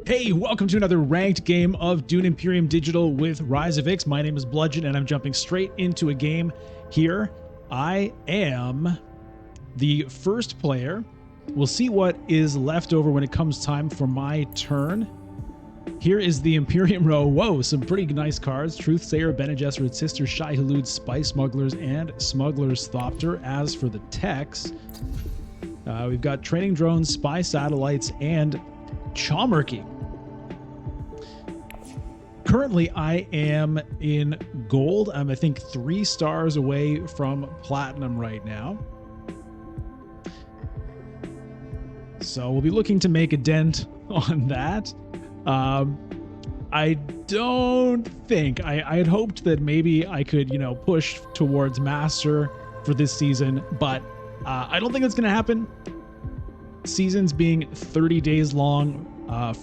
Hey, welcome to another ranked game of Dune Imperium Digital with Rise of Ix. My name is Bludgeon, and I'm jumping straight into a game here. I am the first player. We'll see what is left over when it comes time for my turn. Here is the Imperium row. Whoa, some pretty nice cards. Truthsayer, Bene Gesserit Sister, Shai Hulud, Spice Smugglers, and Smuggler's Thopter. As for the techs, we've got Training Drones, Spy Satellites, and Chomerky. Currently, I am in gold. I'm, I think, 3 stars away from platinum right now. So we'll be looking to make a dent on that. I don't think, I had hoped that maybe I could, push towards Master for this season, but I don't think that's going to happen. Seasons being 30 days long,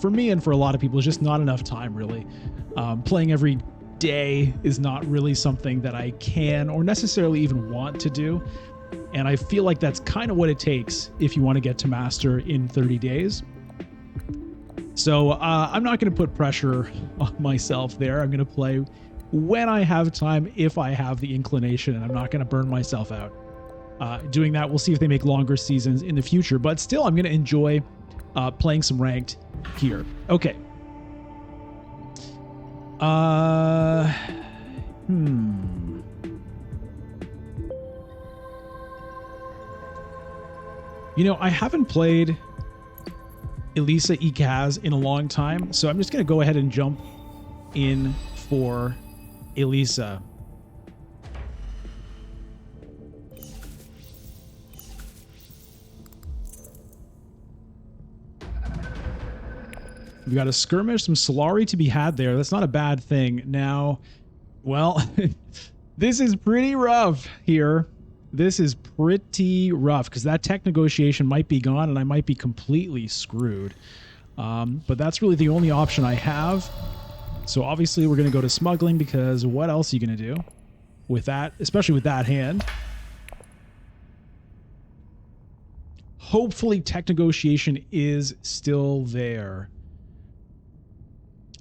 for me and for a lot of people, is just not enough time, really. Playing every day is not really something that I can or necessarily even want to do. And I feel like that's kind of what it takes if you want to get to Master in 30 days. So I'm not going to put pressure on myself there. I'm going to play when I have time, if I have the inclination, and I'm not going to burn myself out. Doing that, we'll see if they make longer seasons in the future. But still, I'm going to enjoy playing some ranked here. Okay. I haven't played Ilesa Ecaz in a long time, so I'm just going to go ahead and jump in for Ilesa. We've got a skirmish, some Solari to be had there. That's not a bad thing. Now, well, this is pretty rough here. This is pretty rough because that tech negotiation might be gone and I might be completely screwed. But that's really the only option I have. So obviously we're going to go to smuggling because what else are you going to do with that, especially with that hand? Hopefully tech negotiation is still there.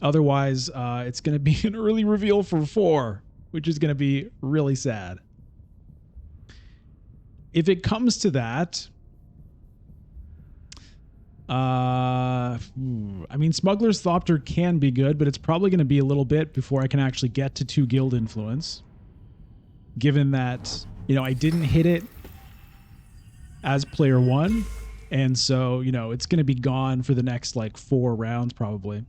Otherwise, it's going to be an early reveal for 4, which is going to be really sad. If it comes to that, I mean, Smuggler's Thopter can be good, but it's probably going to be a little bit before I can actually get to 2 guild influence. Given that, I didn't hit it as player 1, and so, it's going to be gone for the next, 4 rounds probably.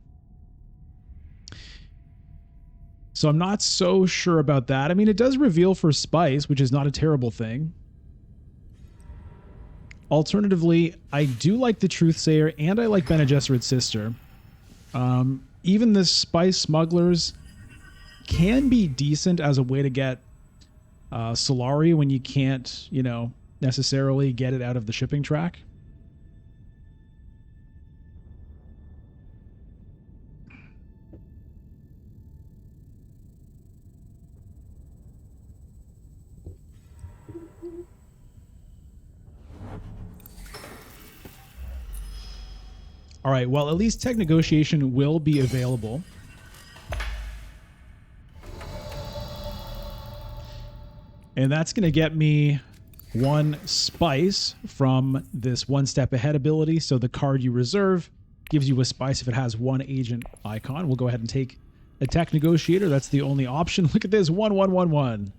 So I'm not so sure about that. I mean, it does reveal for Spice, which is not a terrible thing. Alternatively, I do like the Truthsayer and I like Bene Gesserit Sister. Even the Spice Smugglers can be decent as a way to get Solari when you can't, necessarily get it out of the shipping track. All right, well, at least tech negotiation will be available. And that's going to get me 1 spice from this 1 step ahead ability. So the card you reserve gives you a spice if it has 1 agent icon. We'll go ahead and take a tech negotiator. That's the only option. Look at this, 1-1-1-1.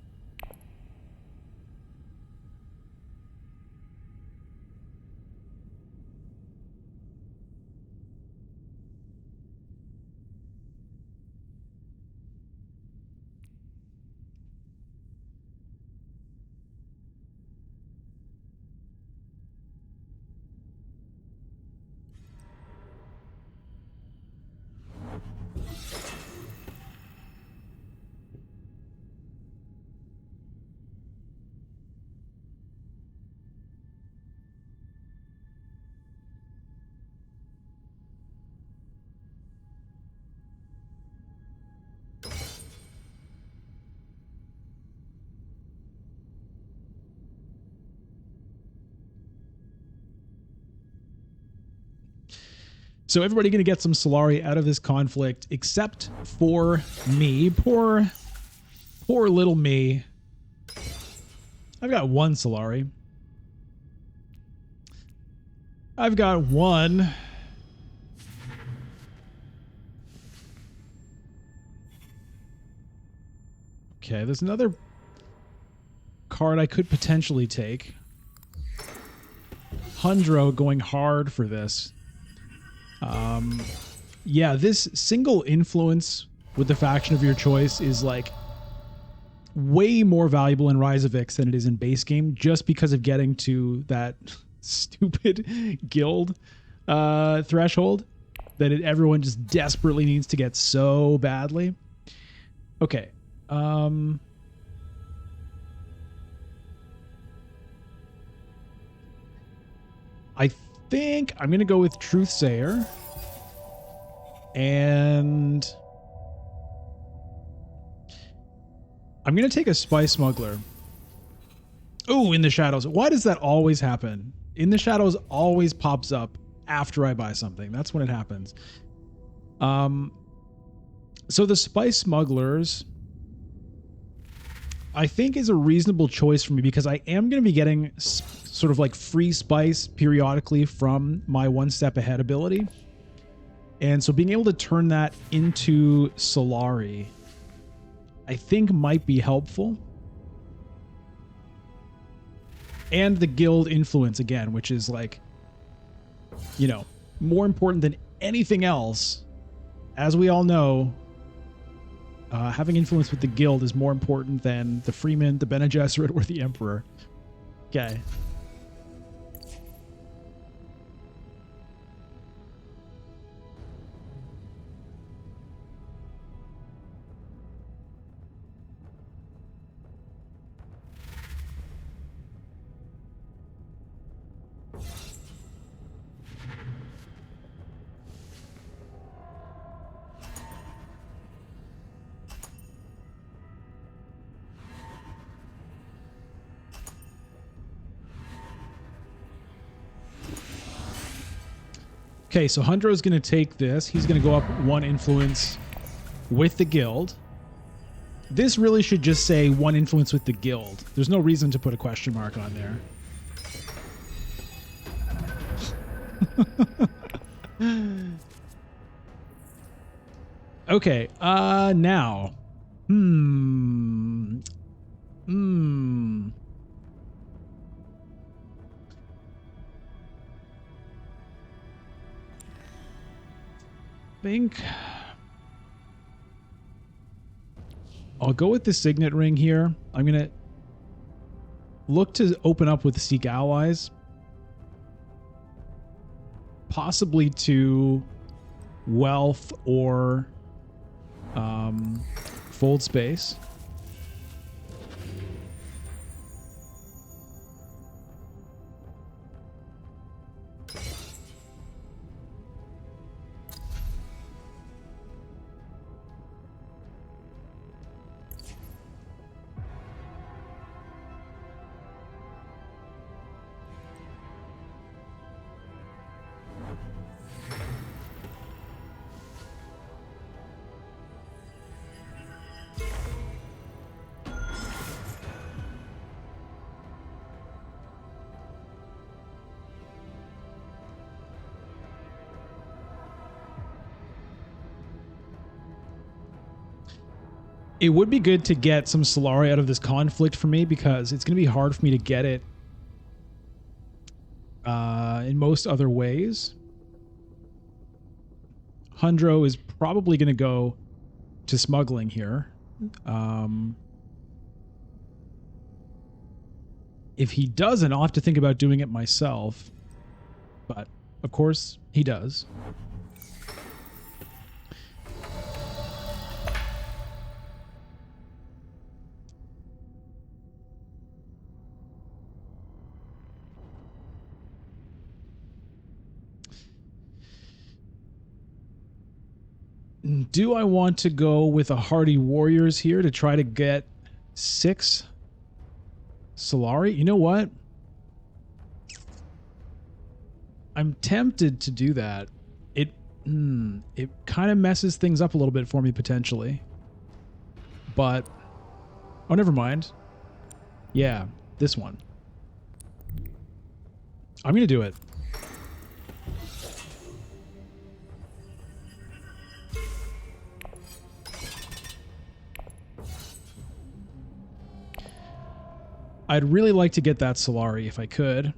So everybody going to get some Solari out of this conflict, except for me. Poor little me. I've got one Solari. I've got one. Okay, there's another card I could potentially take. Hundro going hard for this. Yeah, this single influence with the faction of your choice is like way more valuable in Rise of Ix than it is in base game, just because of getting to that stupid guild threshold that everyone just desperately needs to get so badly. Okay. I think I'm going to go with Truthsayer. And I'm going to take a Spy Smuggler. Oh, In the Shadows. Why does that always happen? In the Shadows always pops up after I buy something. That's when it happens. So the Spy Smugglers, I think, is a reasonable choice for me because I am going to be getting sort of like free spice periodically from my One Step Ahead ability. And so being able to turn that into Solari, I think might be helpful. And the guild influence again, which is like, you know, more important than anything else. As we all know, having influence with the guild is more important than the Freeman, the Bene Gesserit, or the Emperor. Okay. Okay, so Hundro's going to take this. He's going to go up one influence with the guild. This really should just say one influence with the guild. There's no reason to put a question mark on there. Okay, now. Think I'll go with the Signet Ring here. I'm going to look to open up with Seek Allies. Possibly to Wealth or Fold Space. It would be good to get some Solari out of this conflict for me because it's going to be hard for me to get it in most other ways. Hundro is probably going to go to smuggling here. If he doesn't, I'll have to think about doing it myself. But, of course, he does. Do I want to go with a Hardy Warriors here to try to get 6 Solari? You know what? I'm tempted to do that. It kind of messes things up a little bit for me potentially. But, oh, never mind. Yeah, this one. I'm going to do it. I'd really like to get that Solari if I could.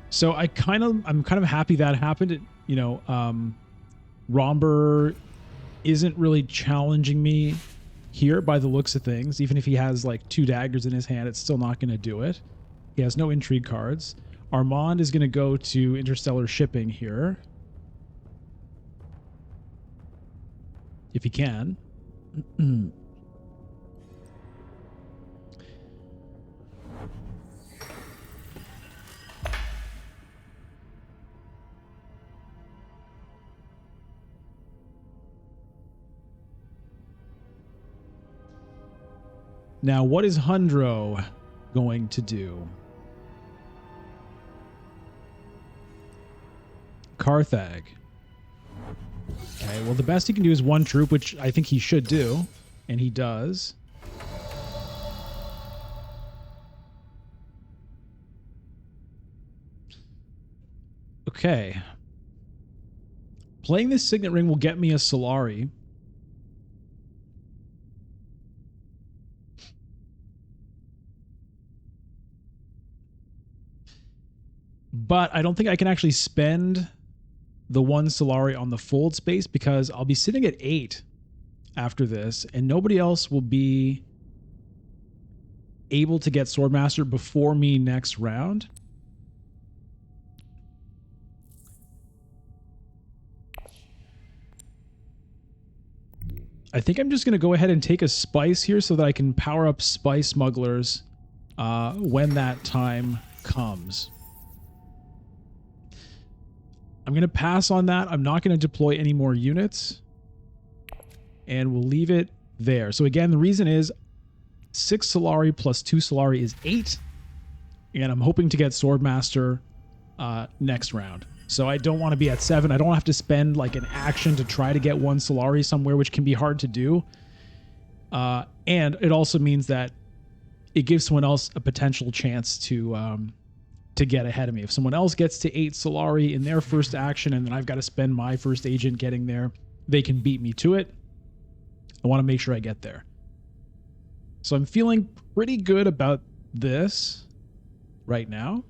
So I'm kind of happy that happened. You know, Romber isn't really challenging me here by the looks of things. Even if he has like 2 daggers in his hand, it's still not going to do it. He has no intrigue cards. Armand is going to go to interstellar shipping here. If he can. Now, what is Hundro going to do? Carthag. Okay, well, the best he can do is 1 troop, which I think he should do, and he does. Okay. Playing this Signet Ring will get me a Solari. But I don't think I can actually spend the 1 Solari on the fold space because I'll be sitting at 8 after this, and nobody else will be able to get Swordmaster before me next round. I think I'm just going to go ahead and take a Spice here so that I can power up Spice Smugglers when that time comes. I'm going to pass on that. I'm not going to deploy any more units. And we'll leave it there. So again, the reason is 6 Solari plus 2 Solari is 8. And I'm hoping to get Swordmaster next round. So I don't want to be at 7. I don't have to spend like an action to try to get 1 Solari somewhere, which can be hard to do. And it also means that it gives someone else a potential chance to get ahead of me. If someone else gets to 8 Solari in their first action and then I've got to spend my first agent getting there, they can beat me to it. I want to make sure I get there. So I'm feeling pretty good about this right now.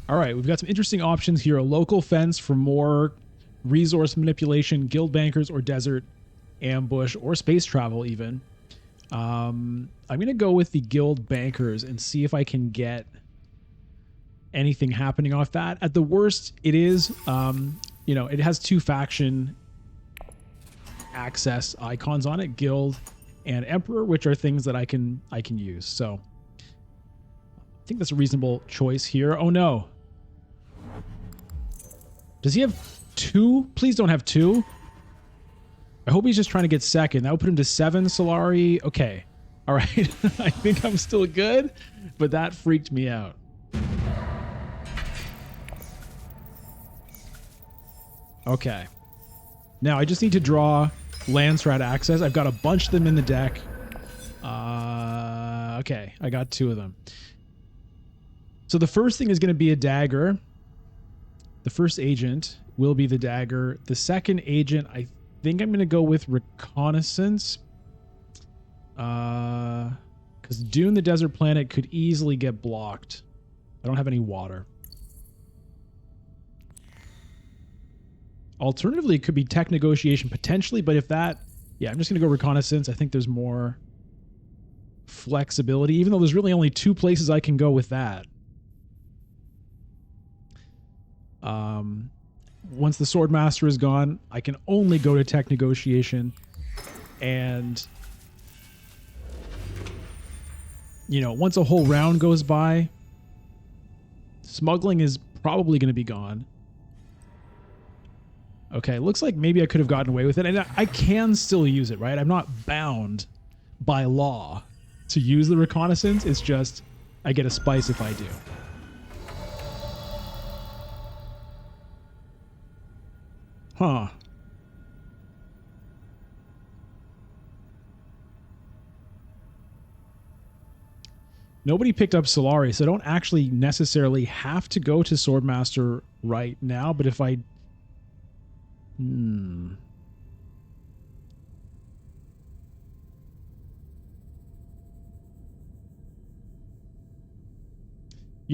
All right, we've got some interesting options here. A local fence for more resource manipulation, guild bankers, or desert ambush, or space travel even. I'm going to go with the guild bankers and see if I can get anything happening off that. At the worst, it is, you know, it has 2 faction access icons on it, guild and emperor, which are things that I can use. So I think that's a reasonable choice here. Oh no. Does he have 2? Please don't have 2. I hope he's just trying to get second. That would put him to 7 Solari. Okay. All right. I think I'm still good, but that freaked me out. Okay. Now I just need to draw Landstrat Access. I've got a bunch of them in the deck. Okay, I got 2 of them. So the first thing is going to be a dagger. The first agent will be the dagger. The second agent, I think I'm going to go with Reconnaissance. Because Dune the Desert Planet could easily get blocked. I don't have any water. Alternatively, it could be Tech Negotiation potentially, but if that... Yeah, I'm just going to go Reconnaissance. I think there's more flexibility, even though there's really only 2 places I can go with that. Once the Swordmaster is gone, I can only go to Tech Negotiation. And, you know, once a whole round goes by, Smuggling is probably going to be gone. Okay, looks like maybe I could have gotten away with it. And I can still use it, right? I'm not bound by law to use the Reconnaissance. It's just I get a spice if I do. Huh. Nobody picked up Solari, so I don't actually necessarily have to go to Swordmaster right now, but if I... You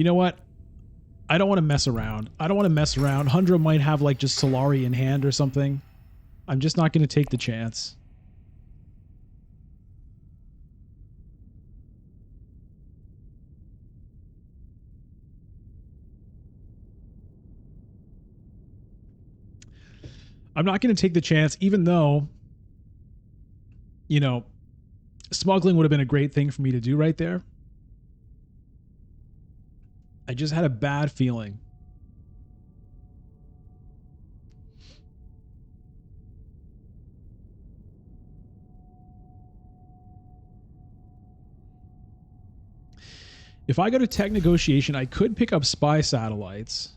know what? I don't want to mess around. Hundra might have like just Solari in hand or something. I'm just not going to take the chance. I'm not going to take the chance, even though, you know, Smuggling would have been a great thing for me to do right there. I just had a bad feeling. If I go to Tech Negotiation, I could pick up Spy Satellites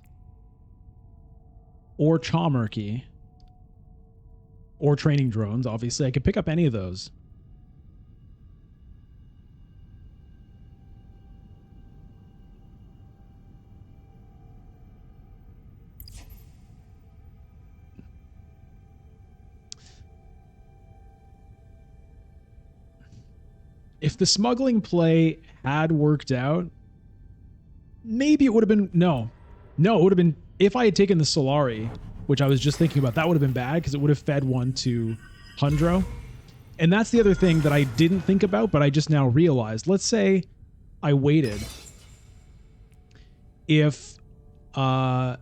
or Chomurky or Training Drones. Obviously, I could pick up any of those. If the Smuggling play had worked out, maybe it would have been... No, it would have been... If I had taken the Solari, which I was just thinking about, that would have been bad because it would have fed one to Hundro. And that's the other thing that I didn't think about, but I just now realized. Let's say I waited. If Armand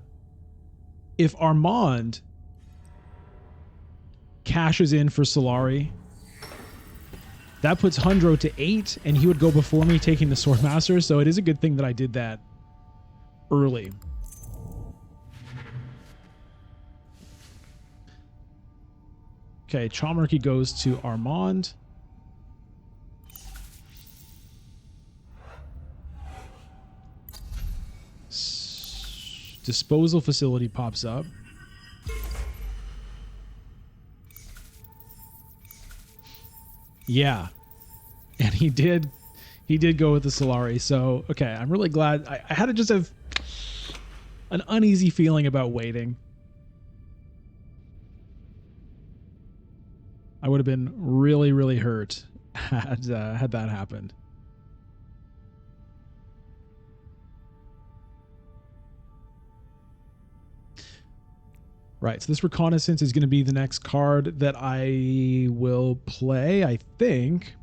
cashes in for Solari, that puts Hundro to 8, and he would go before me taking the Swordmaster, so it is a good thing that I did that early. Okay, Chomurky goes to Armand. Disposal facility pops up. Yeah. And he did go with the Solari. So, okay, I'm really glad. I had to just have an uneasy feeling about waiting. I would have been really, really hurt had that happened. Right, so this Reconnaissance is going to be the next card that I will play, I think.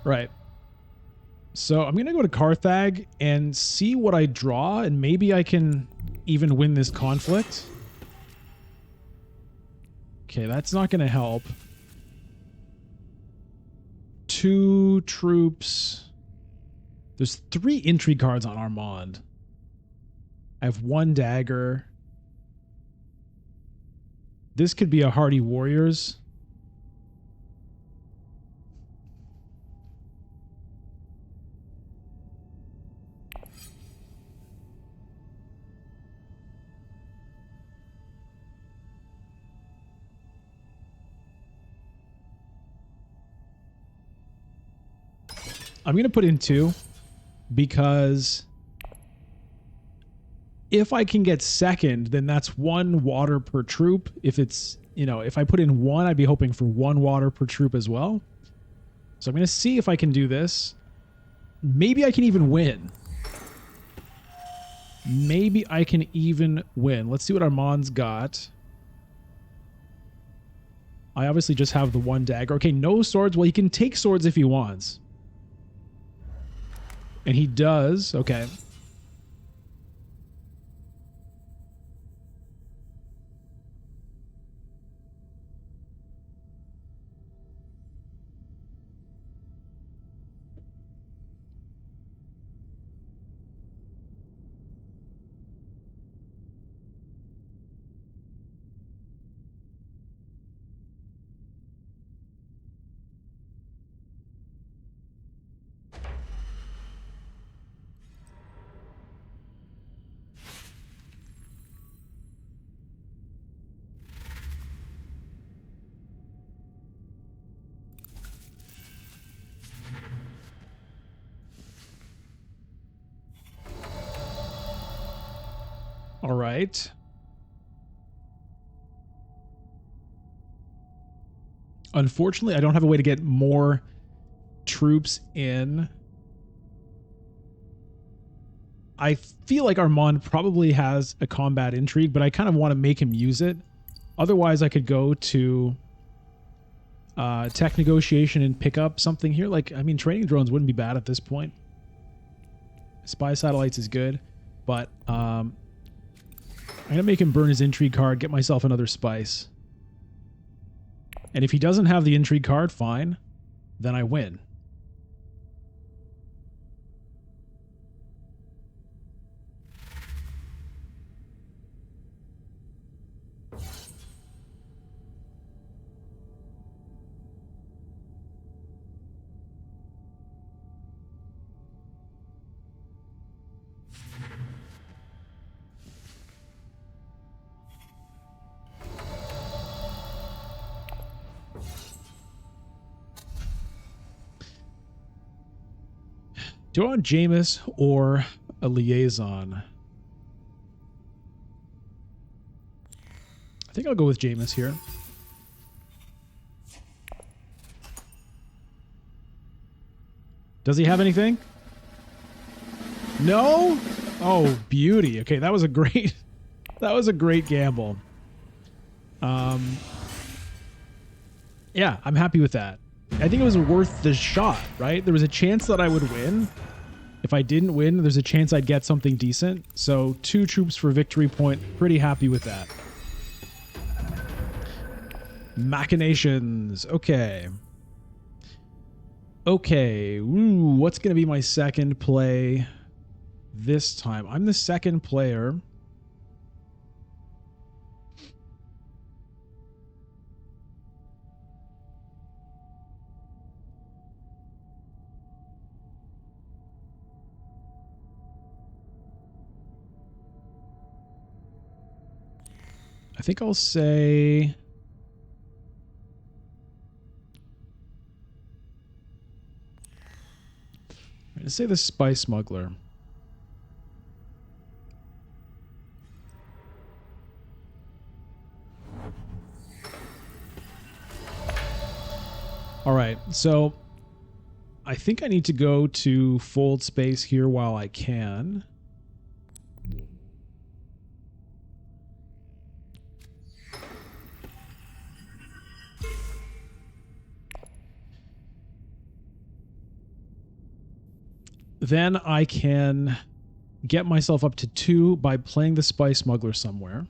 Right. So I'm going to go to Carthag and see what I draw, and maybe I can even win this conflict. Okay, that's not going to help. 2 troops. There's 3 intrigue cards on Armand. I have 1 dagger. This could be a Hardy Warriors. I'm going to put in 2 because if I can get second, then that's 1 water per troop. If it's, you know, if I put in 1, I'd be hoping for 1 water per troop as well. So I'm going to see if I can do this. Maybe I can even win. Maybe I can even win. Let's see what Armand's got. I obviously just have the 1 dagger. Okay, no swords. Well, he can take swords if he wants. And he does. Okay. All right. Unfortunately, I don't have a way to get more troops in. I feel like Armand probably has a combat intrigue, but I kind of want to make him use it. Otherwise, I could go to tech negotiation and pick up something here. Like, I mean, training drones wouldn't be bad at this point. Spy satellites is good, but I'm going to make him burn his intrigue card, get myself another spice. And if he doesn't have the intrigue card, fine. Then I win. Do I want Jameis or a liaison? I think I'll go with Jameis here. Does he have anything? No? Oh, beauty. Okay, that was a great gamble. Yeah, I'm happy with that. I think it was worth the shot, right? There was a chance that I would win. If I didn't win, there's a chance I'd get something decent. So 2 troops for victory point. Pretty happy with that. Machinations. Okay. Okay. Ooh, what's going to be my second play this time? I'm the second player. I think I'll say... I'm going to say the Spy Smuggler. All right, so I think I need to go to fold space here while I can. Then I can get myself up to 2 by playing the Spy Smuggler somewhere.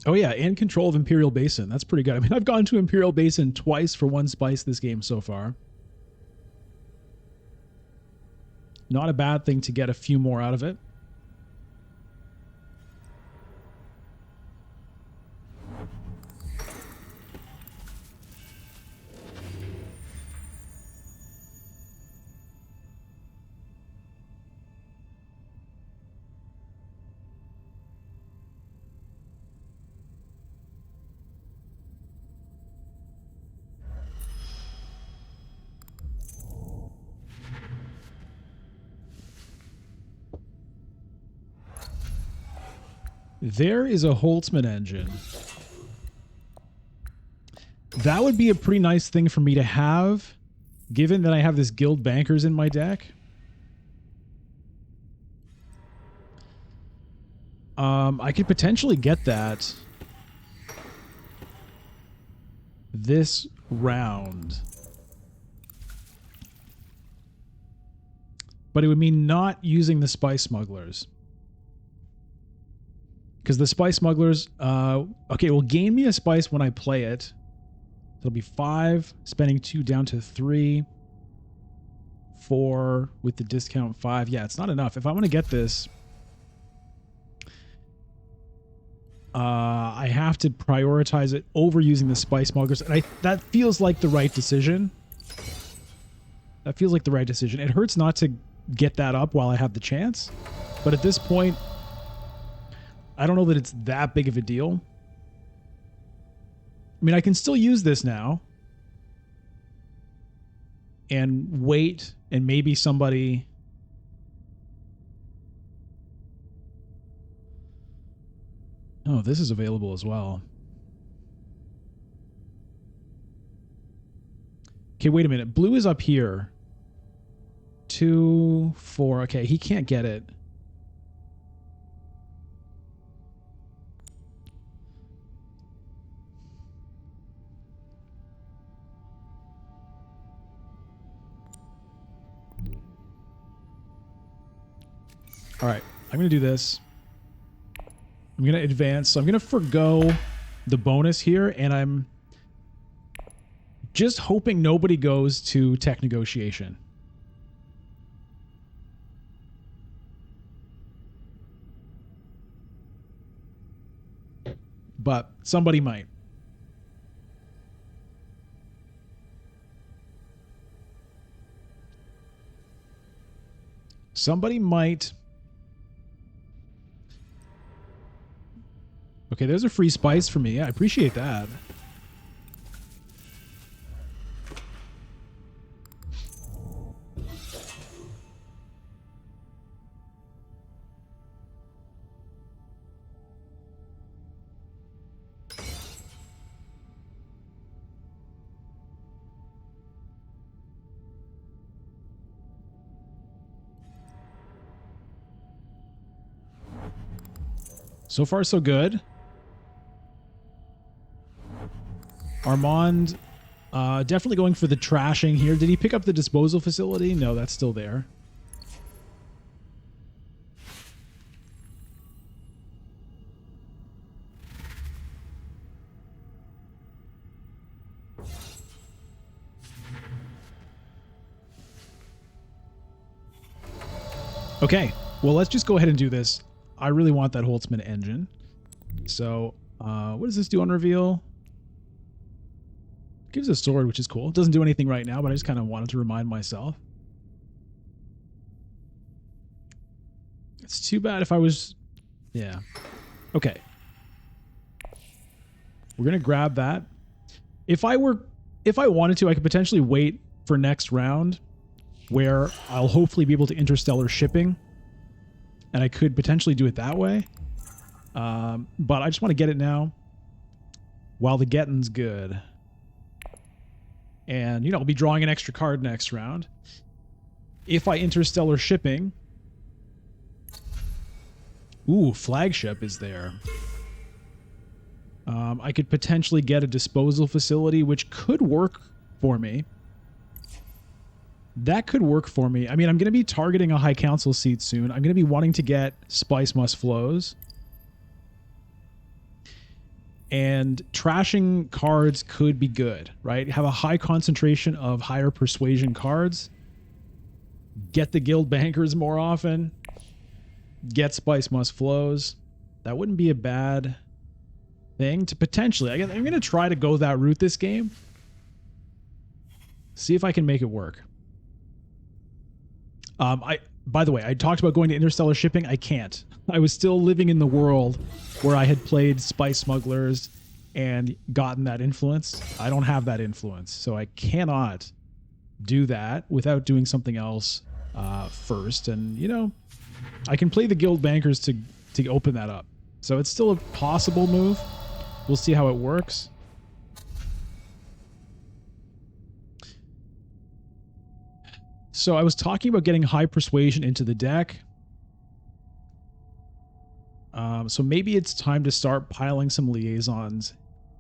Oh yeah, and control of Imperial Basin. That's pretty good. I mean, I've gone to Imperial Basin twice for 1 spice this game so far. Not a bad thing to get a few more out of it. There is a Holtzman engine. That would be a pretty nice thing for me to have, given that I have this Guild Bankers in my deck. I could potentially get that this round. But it would mean not using the Spice Smugglers. Because the Spice Smugglers, okay, will gain me a spice when I play it. It'll be 5, spending 2 down to 3. 4 with the discount 5. Yeah, it's not enough. If I want to get this, I have to prioritize it over using the Spice Smugglers. And that feels like the right decision. That feels like the right decision. It hurts not to get that up while I have the chance. But at this point, I don't know that it's that big of a deal. I mean, I can still use this now and wait, and maybe somebody... Oh, this is available as well. Okay, wait a minute. Blue is up here. 2, 4. Okay, he can't get it. All right, I'm going to do this. I'm going to advance. So I'm going to forgo the bonus here, and I'm just hoping nobody goes to tech negotiation. But somebody might. Somebody might. Okay, there's a free spice for me. I appreciate that. So far, so good. Armand, definitely going for the trashing here. Did he pick up the disposal facility? No, that's still there. Okay, well, let's just go ahead and do this. I really want that Holtzman engine. So, what does this do on reveal? Gives a sword, which is cool. It doesn't do anything right now, but I just kind of wanted to remind myself. It's too bad if I was... Yeah. Okay. We're going to grab that. If I wanted to, I could potentially wait for next round, where I'll hopefully be able to interstellar shipping, and I could potentially do it that way. But I just want to get it now while the getting's good. And, you know, I'll be drawing an extra card next round. If I interstellar shipping... Ooh, flagship is there. I could potentially get a disposal facility, which could work for me. That could work for me. I mean, I'm going to be targeting a High Council seat soon. I'm going to be wanting to get Spice Must Flows. And trashing cards could be good, right? Have a high concentration of higher persuasion cards. Get the guild bankers more often. Get spice must flows. That wouldn't be a bad thing to potentially. I'm going to try to go that route this game. See if I can make it work. By the way, I talked about going to interstellar shipping. I can't. I was still living in the world where I had played Spice Smugglers and gotten that influence. I don't have that influence, so I cannot do that without doing something else first. And, you know, I can play the guild bankers to open that up. So it's still a possible move. We'll see how it works. So I was talking about getting high persuasion into the deck. So maybe it's time to start piling some liaisons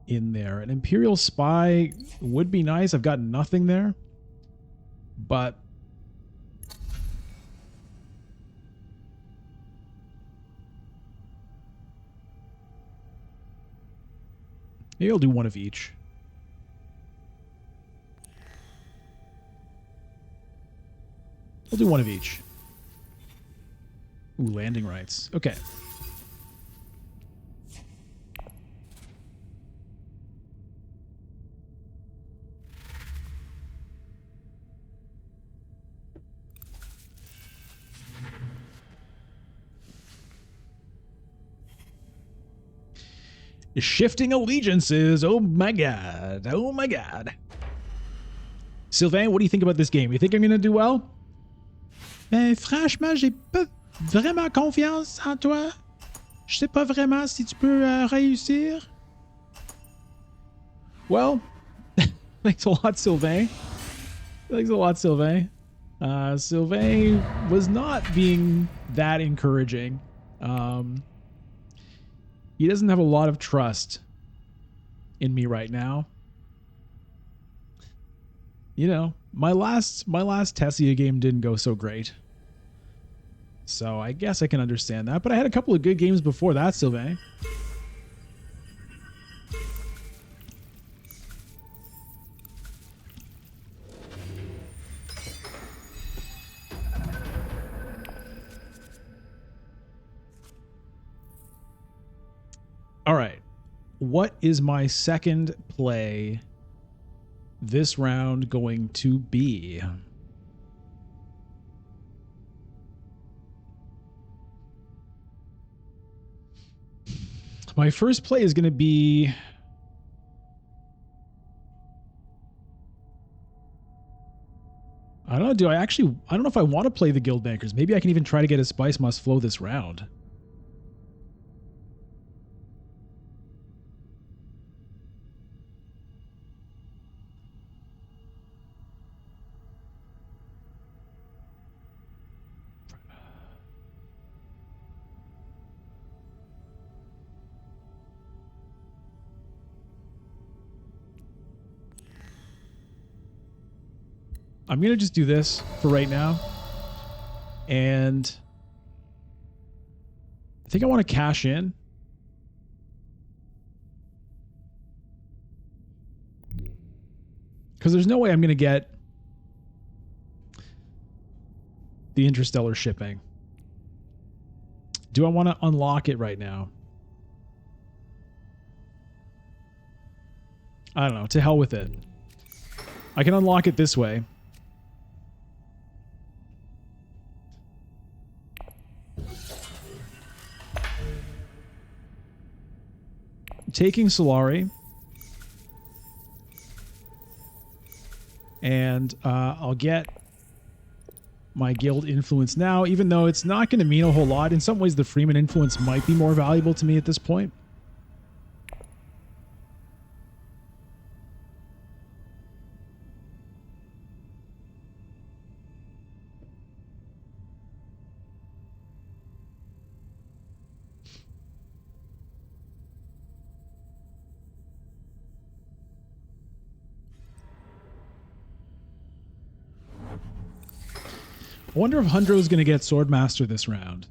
in there. An Imperial Spy would be nice. I've got nothing there. But maybe I'll do one of each. I'll do one of each. Ooh, landing rights. Okay. Shifting allegiances. Oh my god. Oh my god. Sylvain, what do you think about this game? You think I'm going to do well? Franchement, j'ai pas vraiment confiance en toi. Je sais pas vraiment si tu peux réussir. Well, thanks a lot, Sylvain. Thanks a lot, Sylvain. Sylvain was not being that encouraging. He doesn't have a lot of trust in me right now. You know, my last Tessia game didn't go so great. So I guess I can understand that. But I had a couple of good games before that, Sylvain. All right. What is my second play this round going to be? My first play is going to be... I don't know. I don't know if I want to play the Guild Bankers. Maybe I can even try to get a Spice Must Flow this round. I'm going to just do this for right now. And I think I want to cash in. Because there's no way I'm going to get the interstellar shipping. Do I want to unlock it right now? I don't know. To hell with it. I can unlock it this way. Taking Solari, and I'll get my guild influence now, even though it's not going to mean a whole lot. In some ways, the Freeman influence might be more valuable to me at this point. I wonder if Hundro's going to get Swordmaster this round.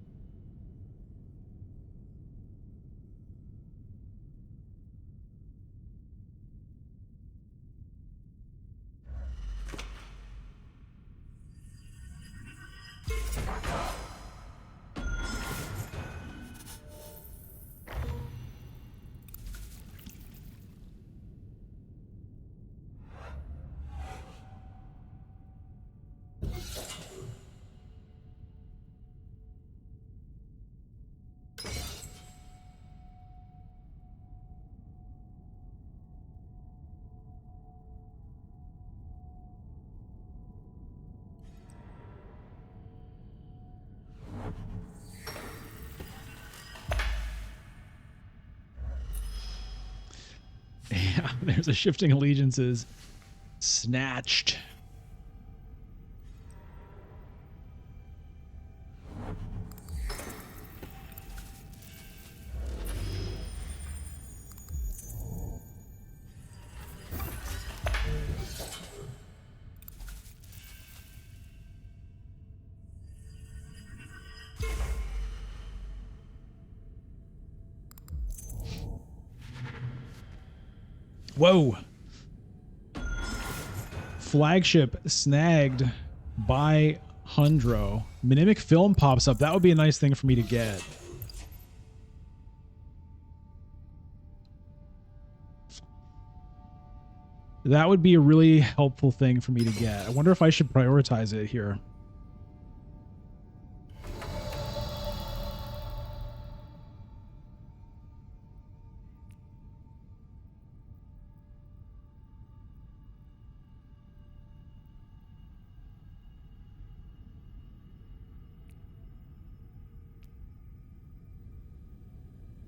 There's a shifting allegiances. Snatched. Whoa. Flagship snagged by Hundro. Minimic film pops up. That would be a nice thing for me to get. That would be a really helpful thing for me to get. I wonder if I should prioritize it here.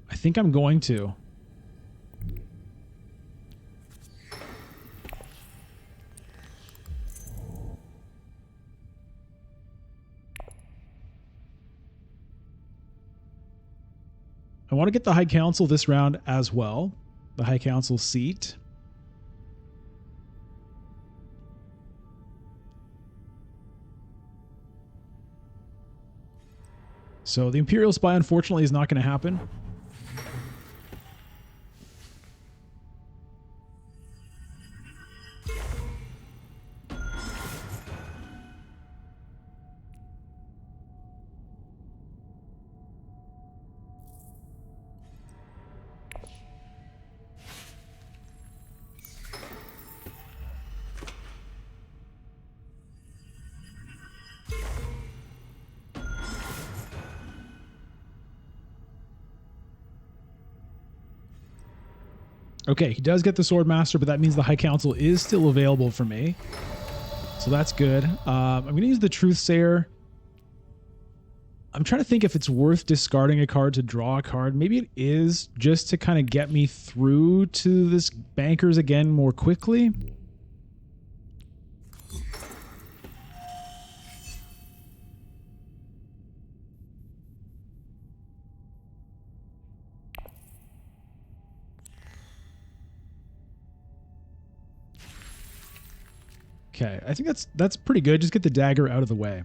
I think I'm going to. I want to get the High Council this round as well. The High Council seat. So the Imperial Spy, unfortunately, is not going to happen. Okay, he does get the Swordmaster, but that means the High Council is still available for me. So that's good. I'm going to use the Truthsayer. I'm trying to think if it's worth discarding a card to draw a card. Maybe it is, just to kind of get me through to this Bankers again more quickly. Okay, I think that's pretty good. Just get the dagger out of the way.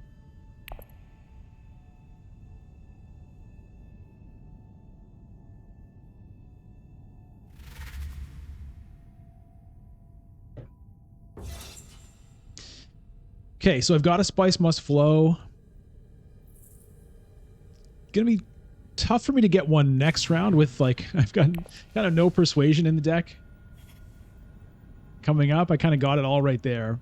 Okay, so I've got a Spice Must Flow. Gonna be tough for me to get one next round with, like, I've got kind of no persuasion in the deck. Coming up, I kind of got it all right there.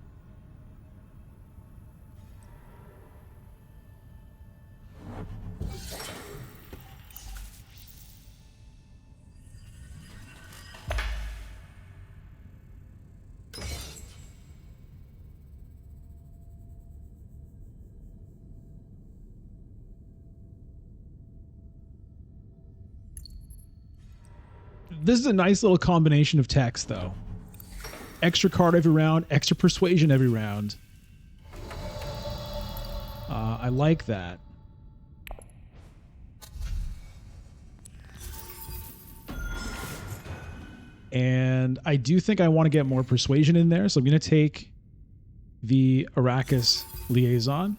This is a nice little combination of text, though. Extra card every round, extra persuasion every round. I like that. And I do think I want to get more persuasion in there, so I'm going to take the Arrakis Liaison.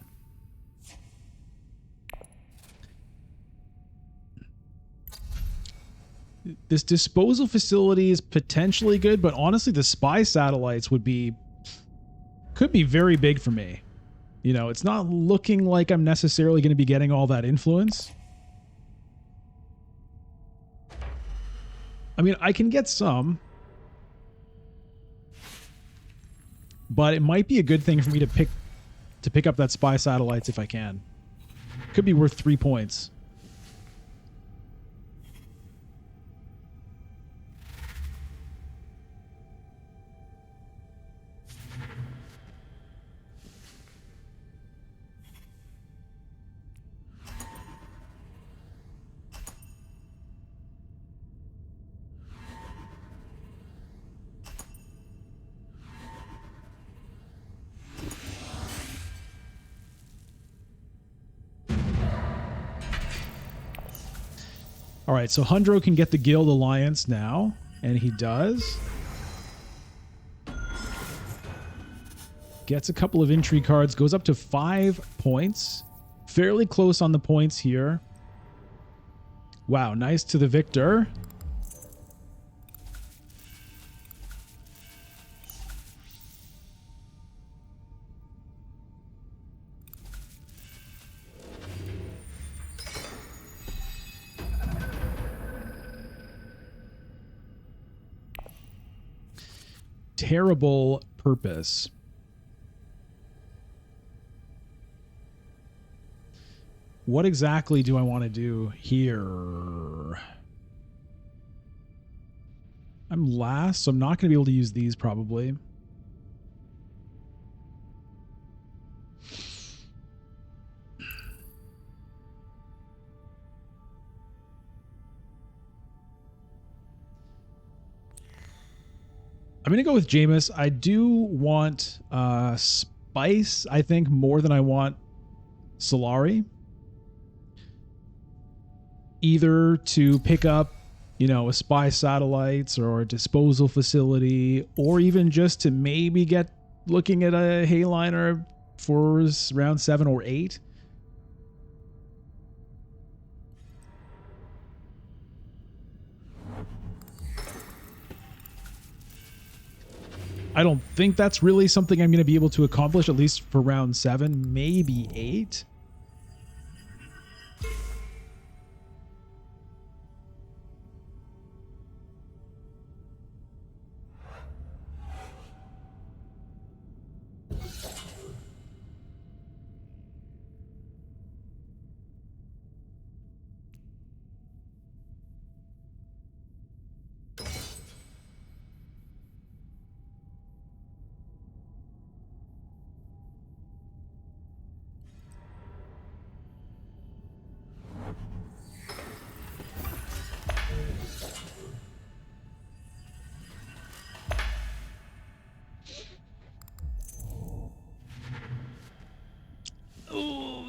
This disposal facility is potentially good, but honestly, the spy satellites could be very big for me. You know, it's not looking like I'm necessarily going to be getting all that influence. I mean, I can get some, but it might be a good thing for me to pick up that spy satellites if I can. Could be worth 3 points. All right, so Hundro can get the Guild Alliance now, and he does. Gets a couple of intrigue cards, goes up to 5 points. Fairly close on the points here. Wow, nice to the victor. Terrible purpose. What exactly do I want to do here? I'm last, so I'm not going to be able to use these probably. I'm going to go with Jameis. I do want Spice, I think, more than I want Solari. Either to pick up, you know, a spy satellites or a disposal facility, or even just to maybe get looking at a Hayliner for round 7 or 8. I don't think that's really something I'm going to be able to accomplish, at least for round 7, maybe 8.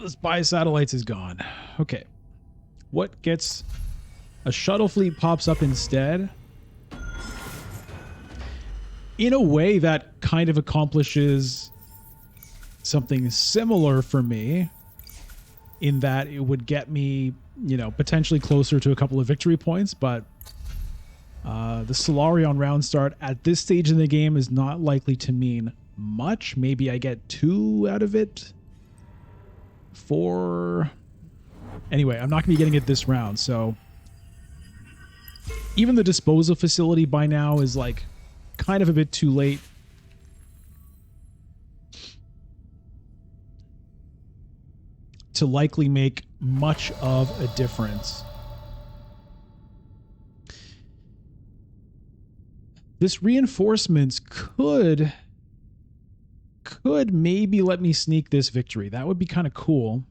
The spy satellites is gone. Okay. What gets... A shuttle fleet pops up instead. In a way, that kind of accomplishes something similar for me, in that it would get me, you know, potentially closer to a couple of victory points, but the Solari on round start at this stage in the game is not likely to mean much. Maybe I get 2 out of it. 4. Anyway, I'm not going to be getting it this round, so even the disposal facility by now is like kind of a bit too late. To likely make much of a difference. This reinforcements could maybe let me sneak this victory. That would be kind of cool.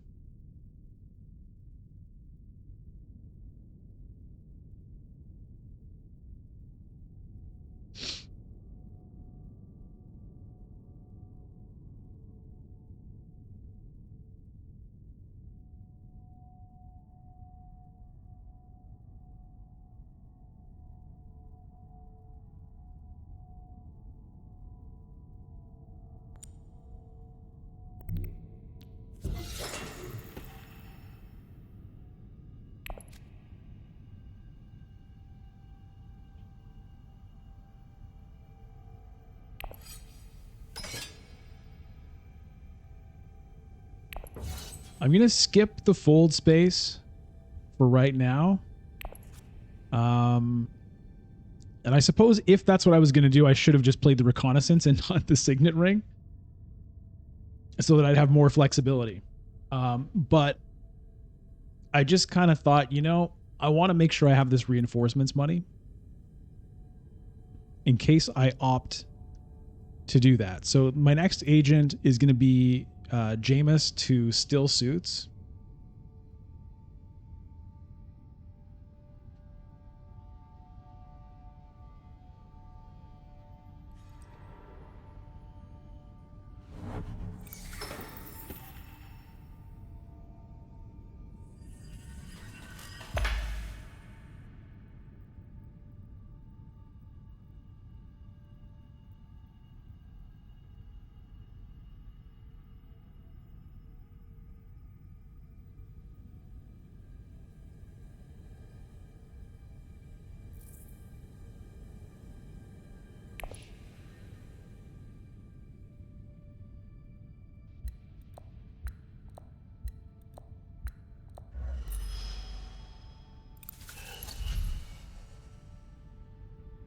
I'm going to skip the fold space for right now. And I suppose if that's what I was going to do, I should have just played the reconnaissance and not the signet ring, so that I'd have more flexibility. But I just kind of thought, you know, I want to make sure I have this reinforcements money in case I opt to do that. So my next agent is going to be Jameis to still suits.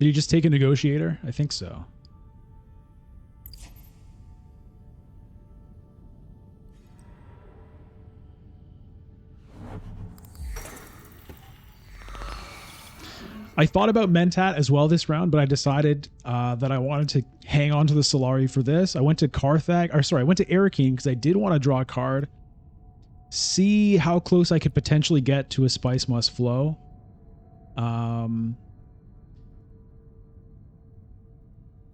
Did he just take a negotiator? I think so. I thought about Mentat as well this round, but I decided that I wanted to hang on to the Solari for this. I went to Carthag, or sorry, I went to Arakeen because I did want to draw a card. See how close I could potentially get to a Spice Must Flow.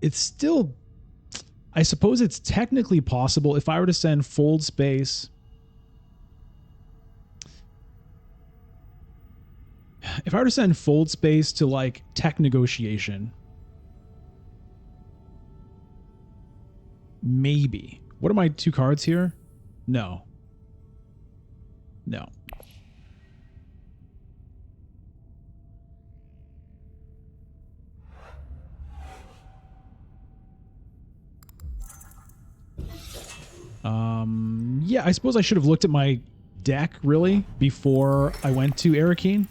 It's still, I suppose it's technically possible if I were to send Fold Space. If I were to send Fold Space to like Tech Negotiation, maybe. What are my 2 cards here? No. No. Yeah, I suppose I should have looked at my deck really before I went to Arakeen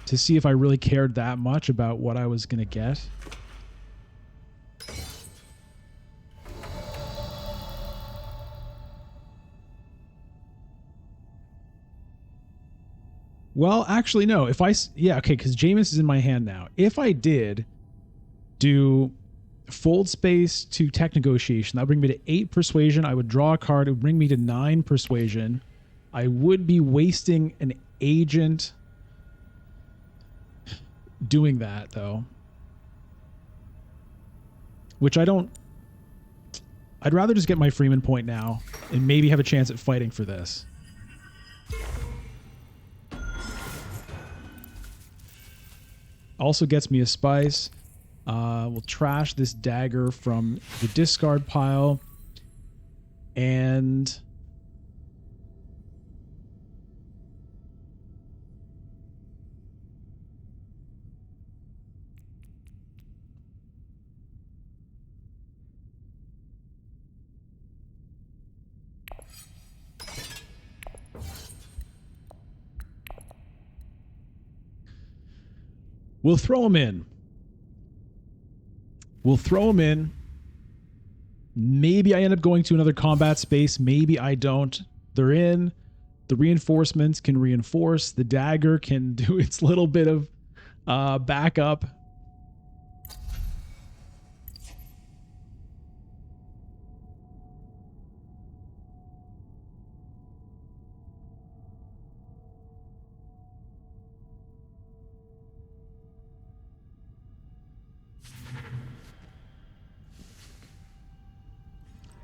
to see if I really cared that much about what I was going to get. Well, actually, no. If I, yeah, okay, because Jameis is in my hand now. If I did do Fold Space to Tech Negotiation, that would bring me to 8 Persuasion. I would draw a card. It would bring me to 9 Persuasion. I would be wasting an agent doing that, though. Which I don't... I'd rather just get my Freeman point now and maybe have a chance at fighting for this. Also gets me a Spice. We'll trash this dagger from the discard pile. And... we'll throw him in. We'll throw him in. Maybe I end up going to another combat space. Maybe I don't. They're in. The reinforcements can reinforce. The dagger can do its little bit of backup.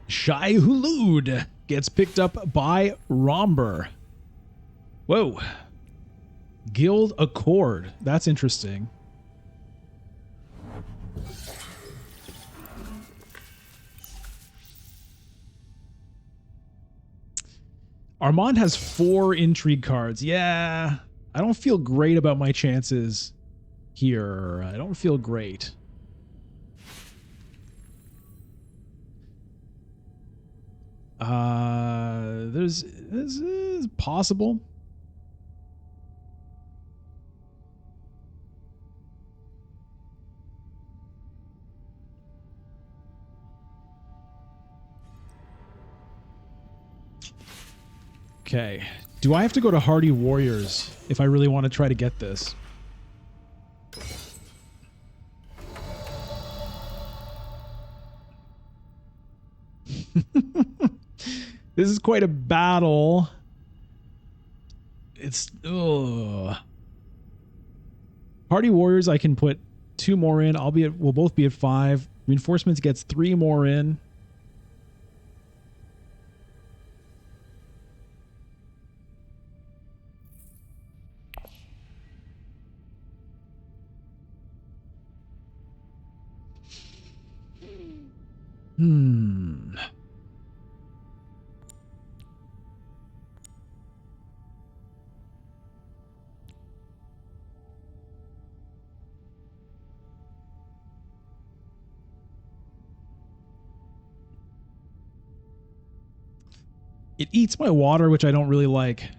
Shai Hulud gets picked up by Romber. Whoa. Guild Accord. That's interesting. Armand has 4 intrigue cards. Yeah. I don't feel great about my chances here. I don't feel great. This is possible. Okay. Do I have to go to Hardy Warriors if I really want to try to get this? This is quite a battle. It's... ugh. Hardy Warriors, I can put 2 more in. We'll both be at 5. Reinforcements gets 3 more in. It eats my water, which I don't really like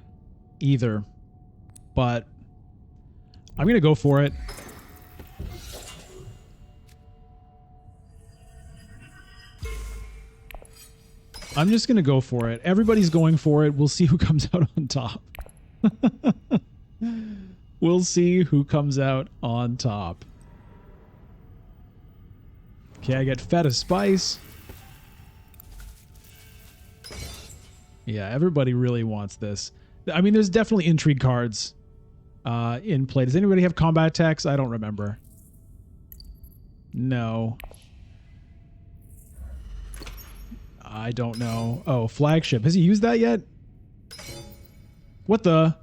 either. But I'm going to go for it. I'm just going to go for it. Everybody's going for it. We'll see who comes out on top. We'll see who comes out on top. Okay, I get feta spice. Yeah, everybody really wants this. I mean, there's definitely intrigue cards in play. Does anybody have combat techs? I don't remember. No. I don't know. Oh, flagship. Has he used that yet? What the?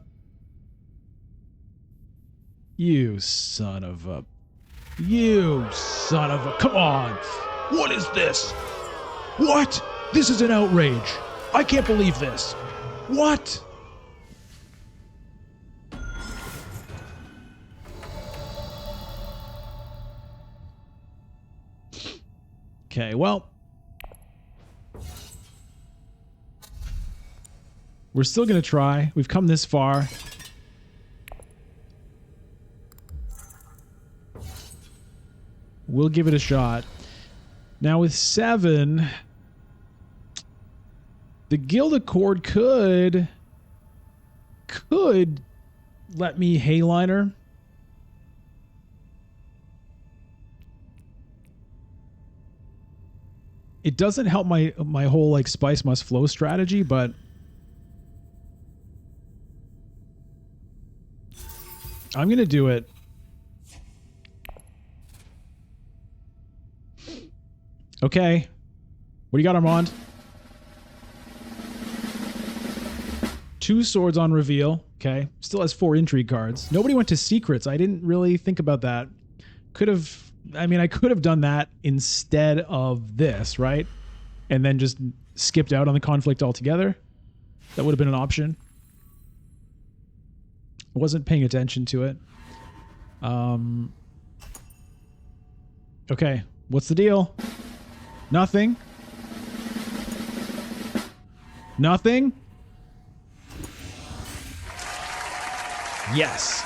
You son of a... You son of a... Come on! What is this? What? This is an outrage. I can't believe this. What? Okay, well... We're still going to try. We've come this far. We'll give it a shot. Now with 7, the Guild Accord could let me Hayliner. It doesn't help my whole like spice must flow strategy, but I'm going to do it. Okay. What do you got, Armand? 2 swords on reveal. Okay. Still has 4 intrigue cards. Nobody went to secrets. I didn't really think about that. I could have done that instead of this, right? And then just skipped out on the conflict altogether. That would have been an option. I wasn't paying attention to it. Okay. What's the deal? Nothing. Nothing. Yes.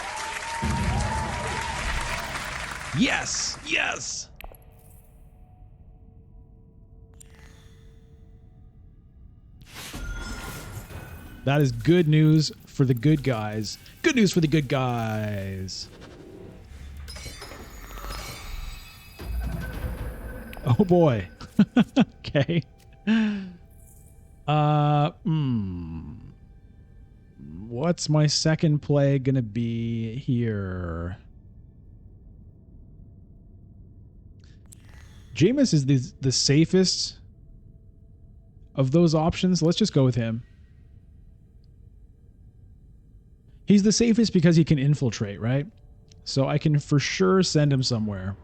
Yes. Yes. That is good news for the good guys. Good news for the good guys. Oh boy. Okay. What's my second play gonna be here? Jameis is the safest of those options. Let's just go with him. He's the safest because he can infiltrate, right? So I can for sure send him somewhere.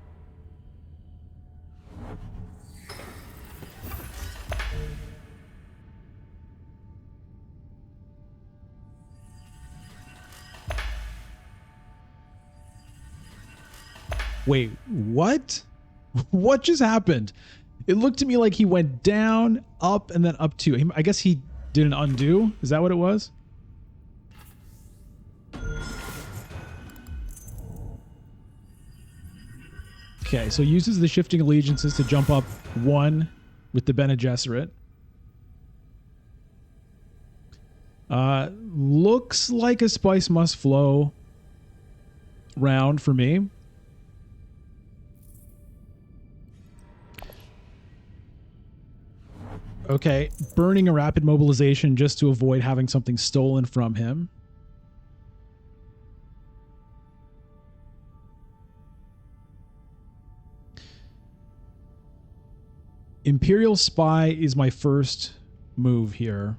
Wait, what? What just happened? It looked to me like he went down, up, and then up 2. I guess he did an undo. Is that what it was? Okay, so uses the shifting allegiances to jump up 1 with the Bene Gesserit. Looks like a spice must flow round for me. Okay, burning a rapid mobilization just to avoid having something stolen from him. Imperial Spy is my first move here.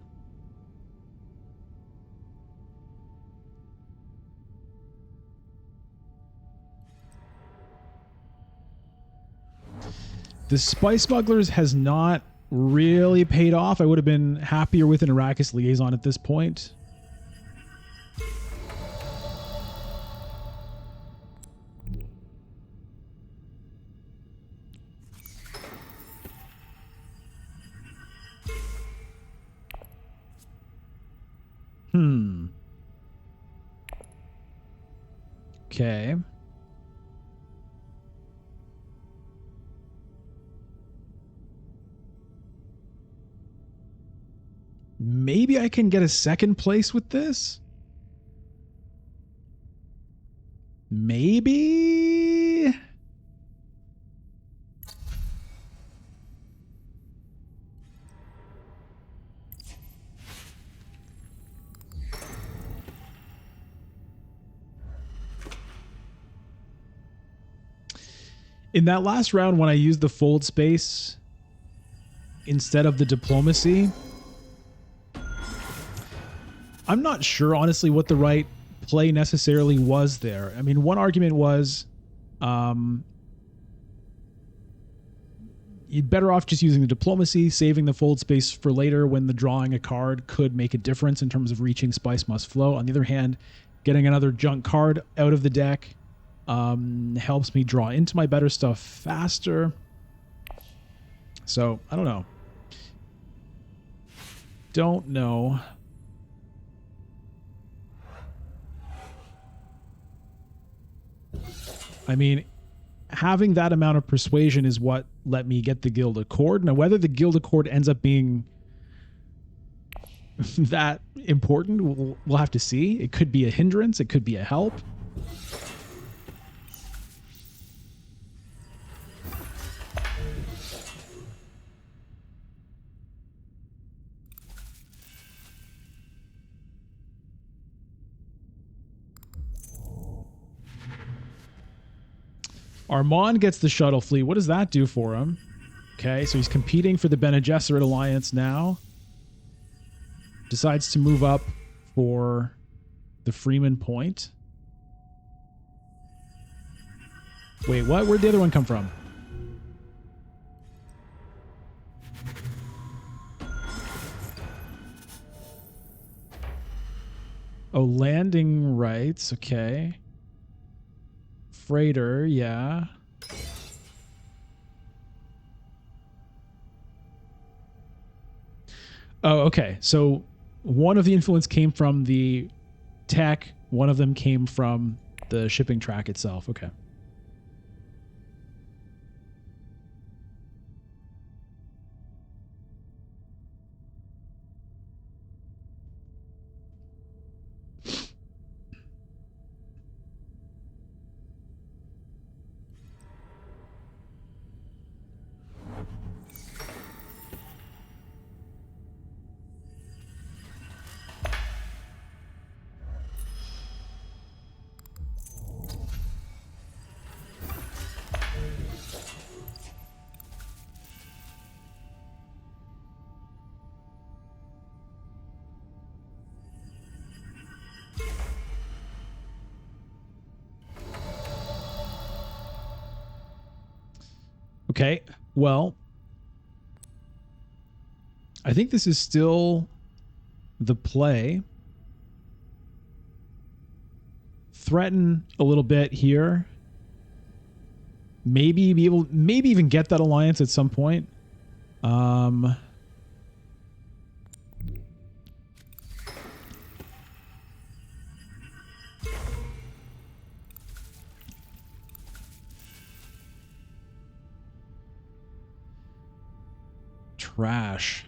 The Spice Smugglers has not really paid off. I would have been happier with an Arrakis Liaison at this point. Okay. Maybe I can get a second place with this? Maybe? In that last round, when I used the fold space instead of the diplomacy, I'm not sure, honestly, what the right play necessarily was there. I mean, one argument was you'd better off just using the diplomacy, saving the fold space for later when the drawing a card could make a difference in terms of reaching Spice Must Flow. On the other hand, getting another junk card out of the deck helps me draw into my better stuff faster. So, I don't know. Don't know. I mean, having that amount of persuasion is what let me get the Guild Accord. Now, whether the Guild Accord ends up being that important, we'll have to see. It could be a hindrance. It could be a help. Armand gets the shuttle fleet. What does that do for him? Okay, so he's competing for the Bene Gesserit Alliance now. Decides to move up for the Freeman Point. Wait, what? Where'd the other one come from? Oh, landing rights. Okay. Freighter, yeah. Oh, okay. So one of the influence came from the tech. One of them came from the shipping track itself. Okay. Okay, well, I think this is still the play. Threaten a little bit here. Maybe be able, maybe even get that alliance at some point. Trash.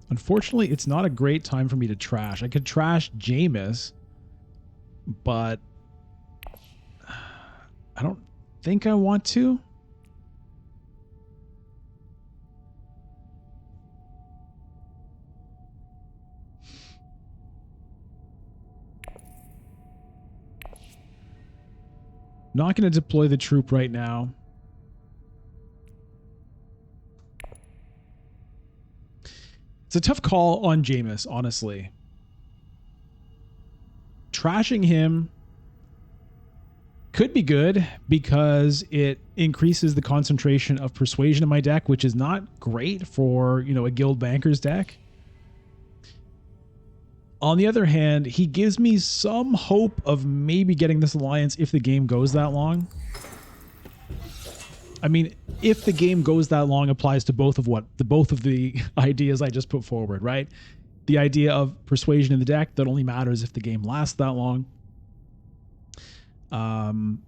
Unfortunately, it's not a great time for me to trash. I could trash Jameis, but I don't think I want to. Not going to deploy the troop right now. It's a tough call on Jameis, honestly. Trashing him could be good because it increases the concentration of persuasion in my deck, which is not great for, you know, a guild banker's deck. On the other hand, he gives me some hope of maybe getting this alliance if the game goes that long. I mean, if the game goes that long applies to both of the ideas I just put forward, right? The idea of persuasion in the deck that only matters if the game lasts that long. And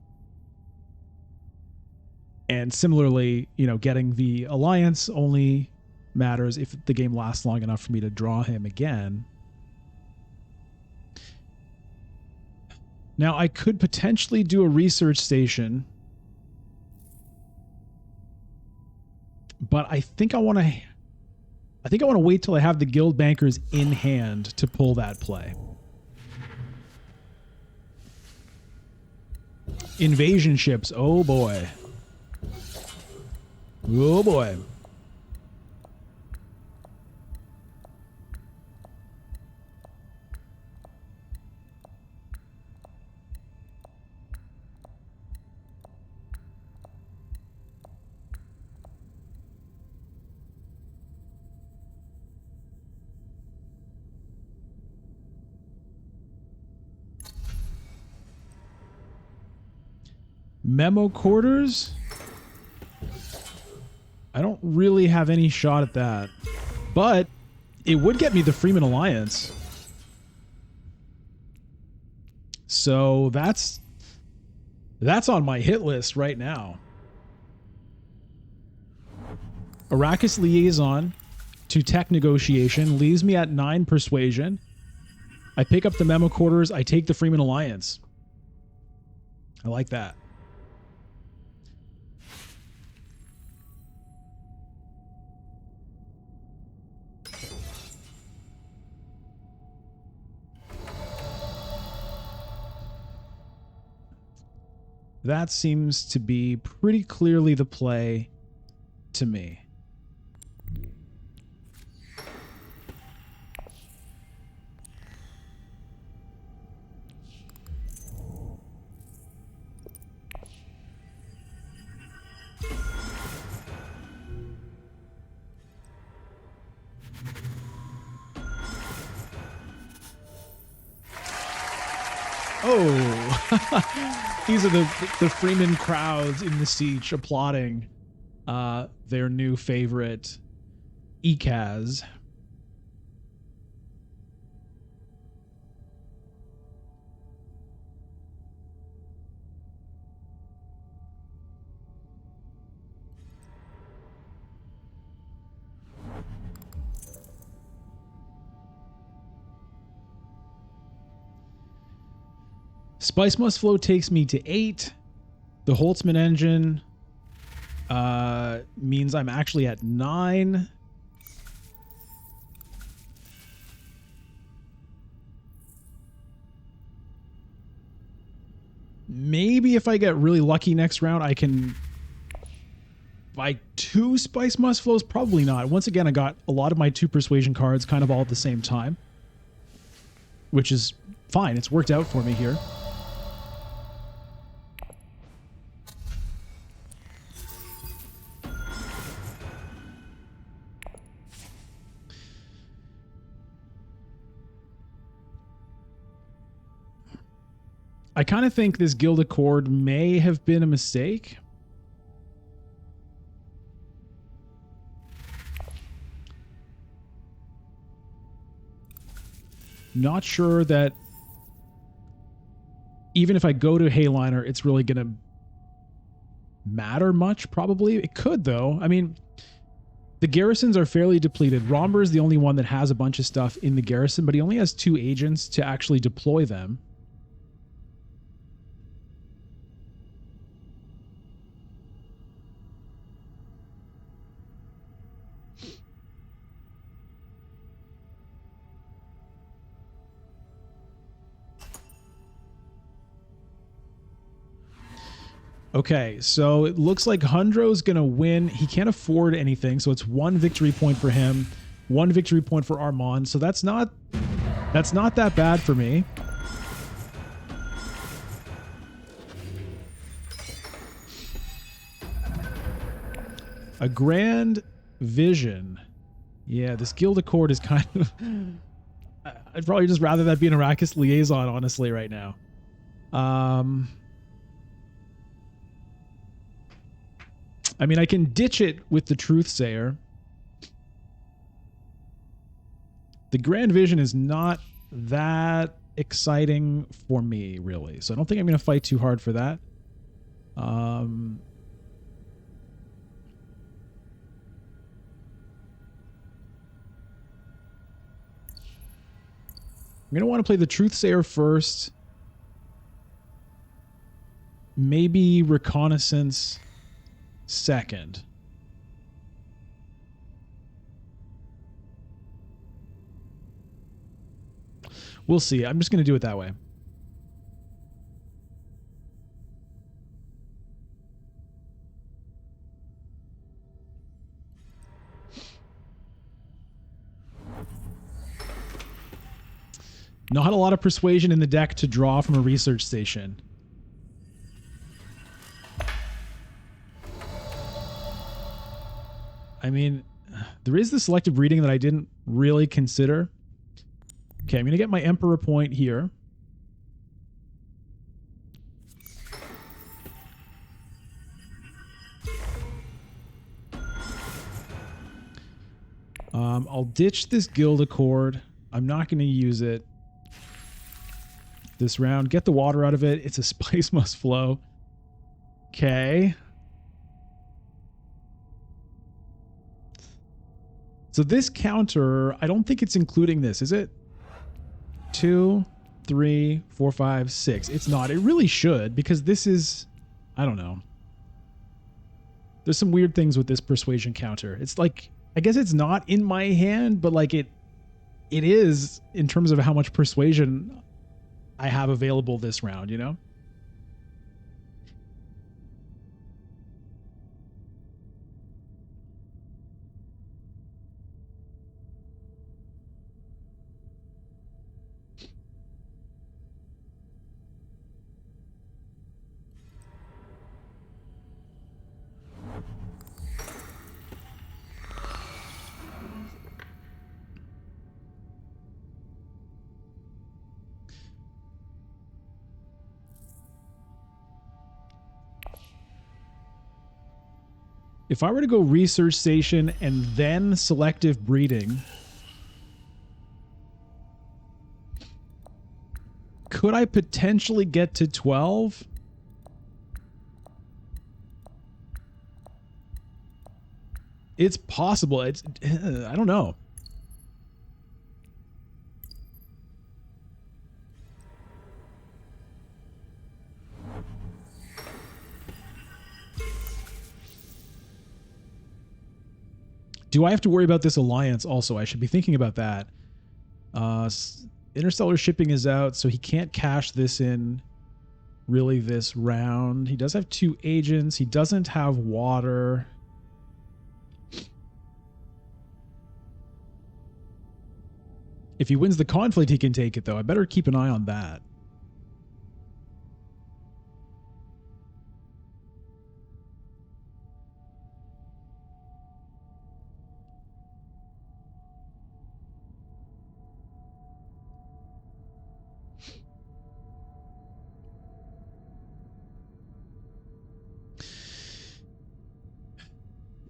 similarly, you know, getting the alliance only matters if the game lasts long enough for me to draw him again. Now, I could potentially do a research station, but I think I want to wait till I have the guild bankers in hand to pull that play. Invasion ships. Oh boy. Oh boy. Memo quarters? I don't really have any shot at that. But it would get me the Freeman Alliance. So that's on my hit list right now. Arrakis Liaison to tech negotiation leaves me at 9 persuasion. I pick up the memo quarters. I take the Freeman Alliance. I like that. That seems to be pretty clearly the play to me. Oh, these are the Freeman crowds in the siege applauding their new favorite, Ecaz. Spice Must Flow takes me to 8. The Holtzman engine means I'm actually at 9. Maybe if I get really lucky next round, I can buy 2 Spice Must Flows. Probably not. Once again, I got a lot of my 2 persuasion cards kind of all at the same time, which is fine. It's worked out for me here. I kind of think this Guild Accord may have been a mistake. Not sure that even if I go to Hayliner, it's really going to matter much, probably. It could, though. I mean, the garrisons are fairly depleted. Romber is the only one that has a bunch of stuff in the garrison, but he only has 2 agents to actually deploy them. Okay, so it looks like Hundro's going to win. He can't afford anything, so it's 1 victory point for him, 1 victory point for Armand. So that's not that bad for me. A Grand Vision. Yeah, this Guild Accord is kind of... I'd probably just rather that be an Arrakis Liaison, honestly, right now. I mean, I can ditch it with the Truthsayer. The Grand Vision is not that exciting for me, really. So I don't think I'm going to fight too hard for that. I'm going to want to play the Truthsayer first. Maybe Reconnaissance second. We'll see. I'm just going to do it that way. Not a lot of persuasion in the deck to draw from a research station. I mean, there is the selective reading that I didn't really consider. Okay, I'm going to get my Emperor point here. I'll ditch this Guild Accord. I'm not going to use it this round. Get the water out of it. It's a Spice Must Flow. Okay. So this counter, I don't think it's including this, is it? 2, 3, 4, 5, 6. It's not. It really should, because this is, I don't know. There's some weird things with this persuasion counter. It's like, I guess it's not in my hand, but like it is in terms of how much persuasion I have available this round, you know? If I were to go research station and then selective breeding, could I potentially get to 12? It's possible. It's, I don't know. Do I have to worry about this alliance also? I should be thinking about that. Interstellar shipping is out, so he can't cash this in really this round. He does have 2 agents. He doesn't have water. If he wins the conflict, he can take it, though. I better keep an eye on that.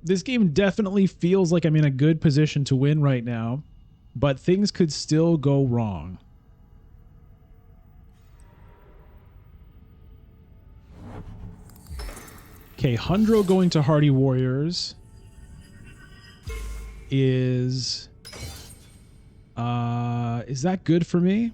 This game definitely feels like I'm in a good position to win right now, but things could still go wrong. Okay, Hundro going to Hardy Warriors is that good for me?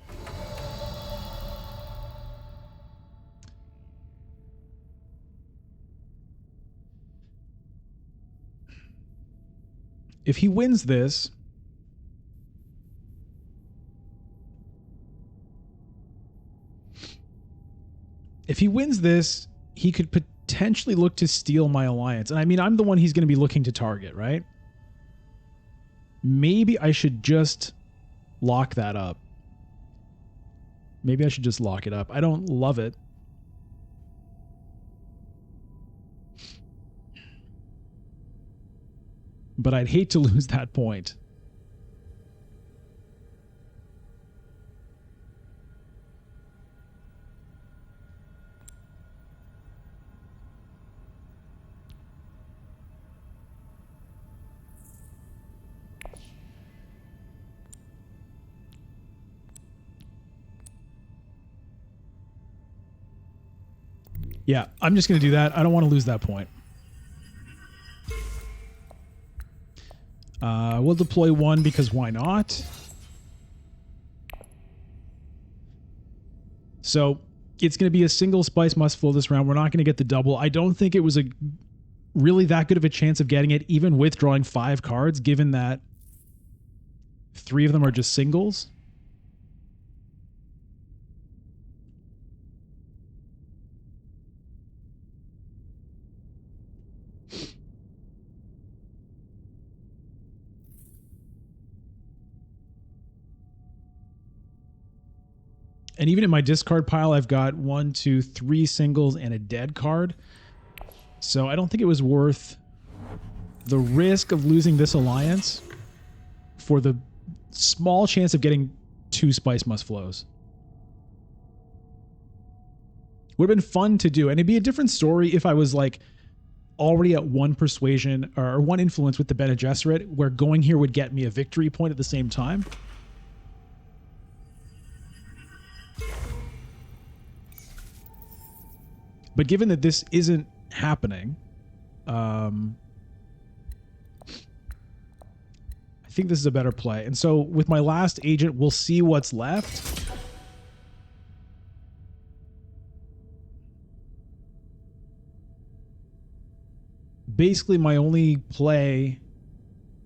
If he wins this, he could potentially look to steal my alliance. And I mean, I'm the one he's going to be looking to target, right? Maybe I should just lock that up. Maybe I should just lock it up. I don't love it. But I'd hate to lose that point. Yeah, I'm just going to do that. I don't want to lose that point. We'll deploy 1 because why not? So it's going to be a single spice must flow this round. We're not going to get the double. I don't think it was a really that good of a chance of getting it, even with drawing 5 cards, given that 3 of them are just singles. And even in my discard pile, I've got 1, 2, 3 singles and a dead card. So I don't think it was worth the risk of losing this alliance for the small chance of getting 2 spice must flows. Would have been fun to do. And it'd be a different story if I was like already at 1 persuasion or 1 influence with the Bene Gesserit, where going here would get me a victory point at the same time. But given that this isn't happening, I think this is a better play. And so with my last agent, we'll see what's left. Basically, my only play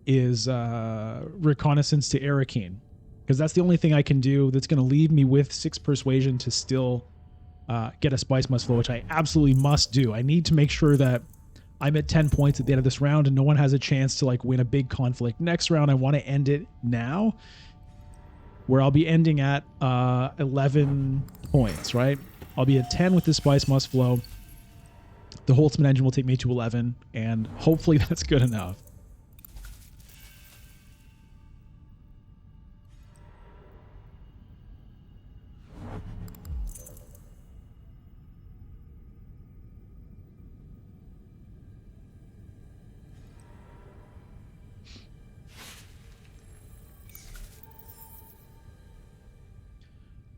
is reconnaissance to Arakeen, because that's the only thing I can do that's going to leave me with 6 persuasion to still get a spice must flow, which I absolutely must do. I need to make sure that I'm at 10 points at the end of this round and no one has a chance to like win a big conflict next round. I want to end it now, where I'll be ending at 11 points, right? I'll be at 10 with the spice must flow. The Holtzman engine will take me to 11, and hopefully that's good enough.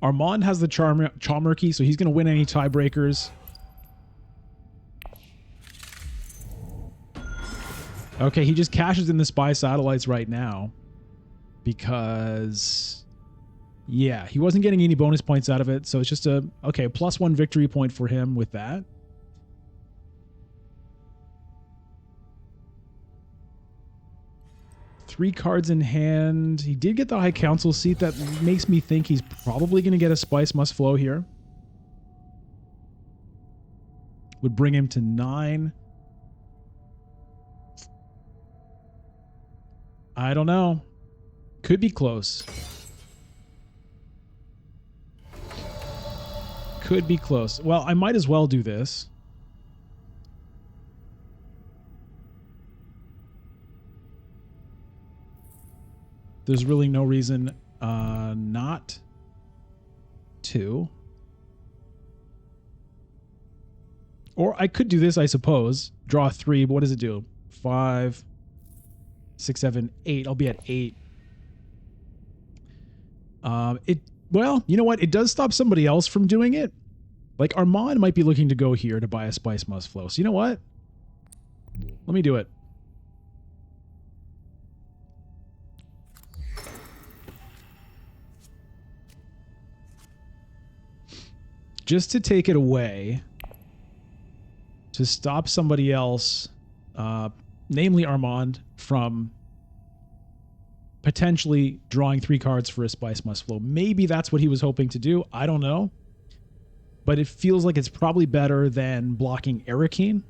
Armand has the Chalmerkey, so he's going to win any tiebreakers. Okay, he just cashes in the spy satellites right now because, yeah, he wasn't getting any bonus points out of it, so it's just a, okay, +1 victory point for him with that. Three cards in hand. He did get the High Council seat. That makes me think he's probably going to get a Spice Must Flow here. Would bring him to 9. I don't know. Could be close. Could be close. Well, I might as well do this. There's really no reason not to. Or I could do this, I suppose. Draw 3, but what does it do? 5, 6, 7, 8. I'll be at 8. Well, you know what? It does stop somebody else from doing it. Like Armand might be looking to go here to buy a Spice Must Flow. So you know what? Let me do it. Just to take it away, to stop somebody else, namely Armand, from potentially drawing 3 cards for a Spice Must Flow. Maybe that's what he was hoping to do. I don't know. But it feels like it's probably better than blocking Arakeen.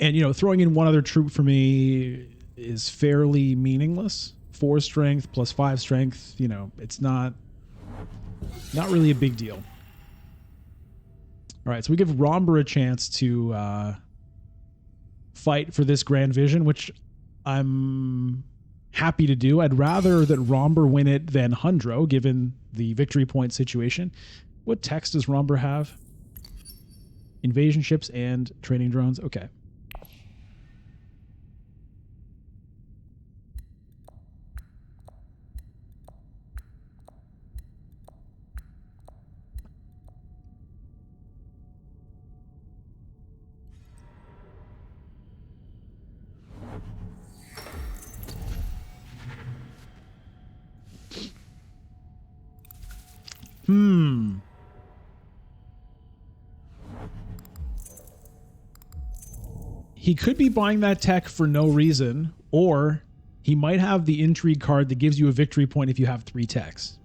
And, you know, throwing in one other troop for me is fairly meaningless. 4 strength plus 5 strength, you know, it's not really a big deal. All right, so we give Romber a chance to fight for this Grand Vision, which I'm happy to do. I'd rather that Romber win it than Hundro, given the victory point situation. What text does Romber have? Invasion ships and training drones. Okay. He could be buying that tech for no reason, or he might have the intrigue card that gives you a victory point if you have 3 techs.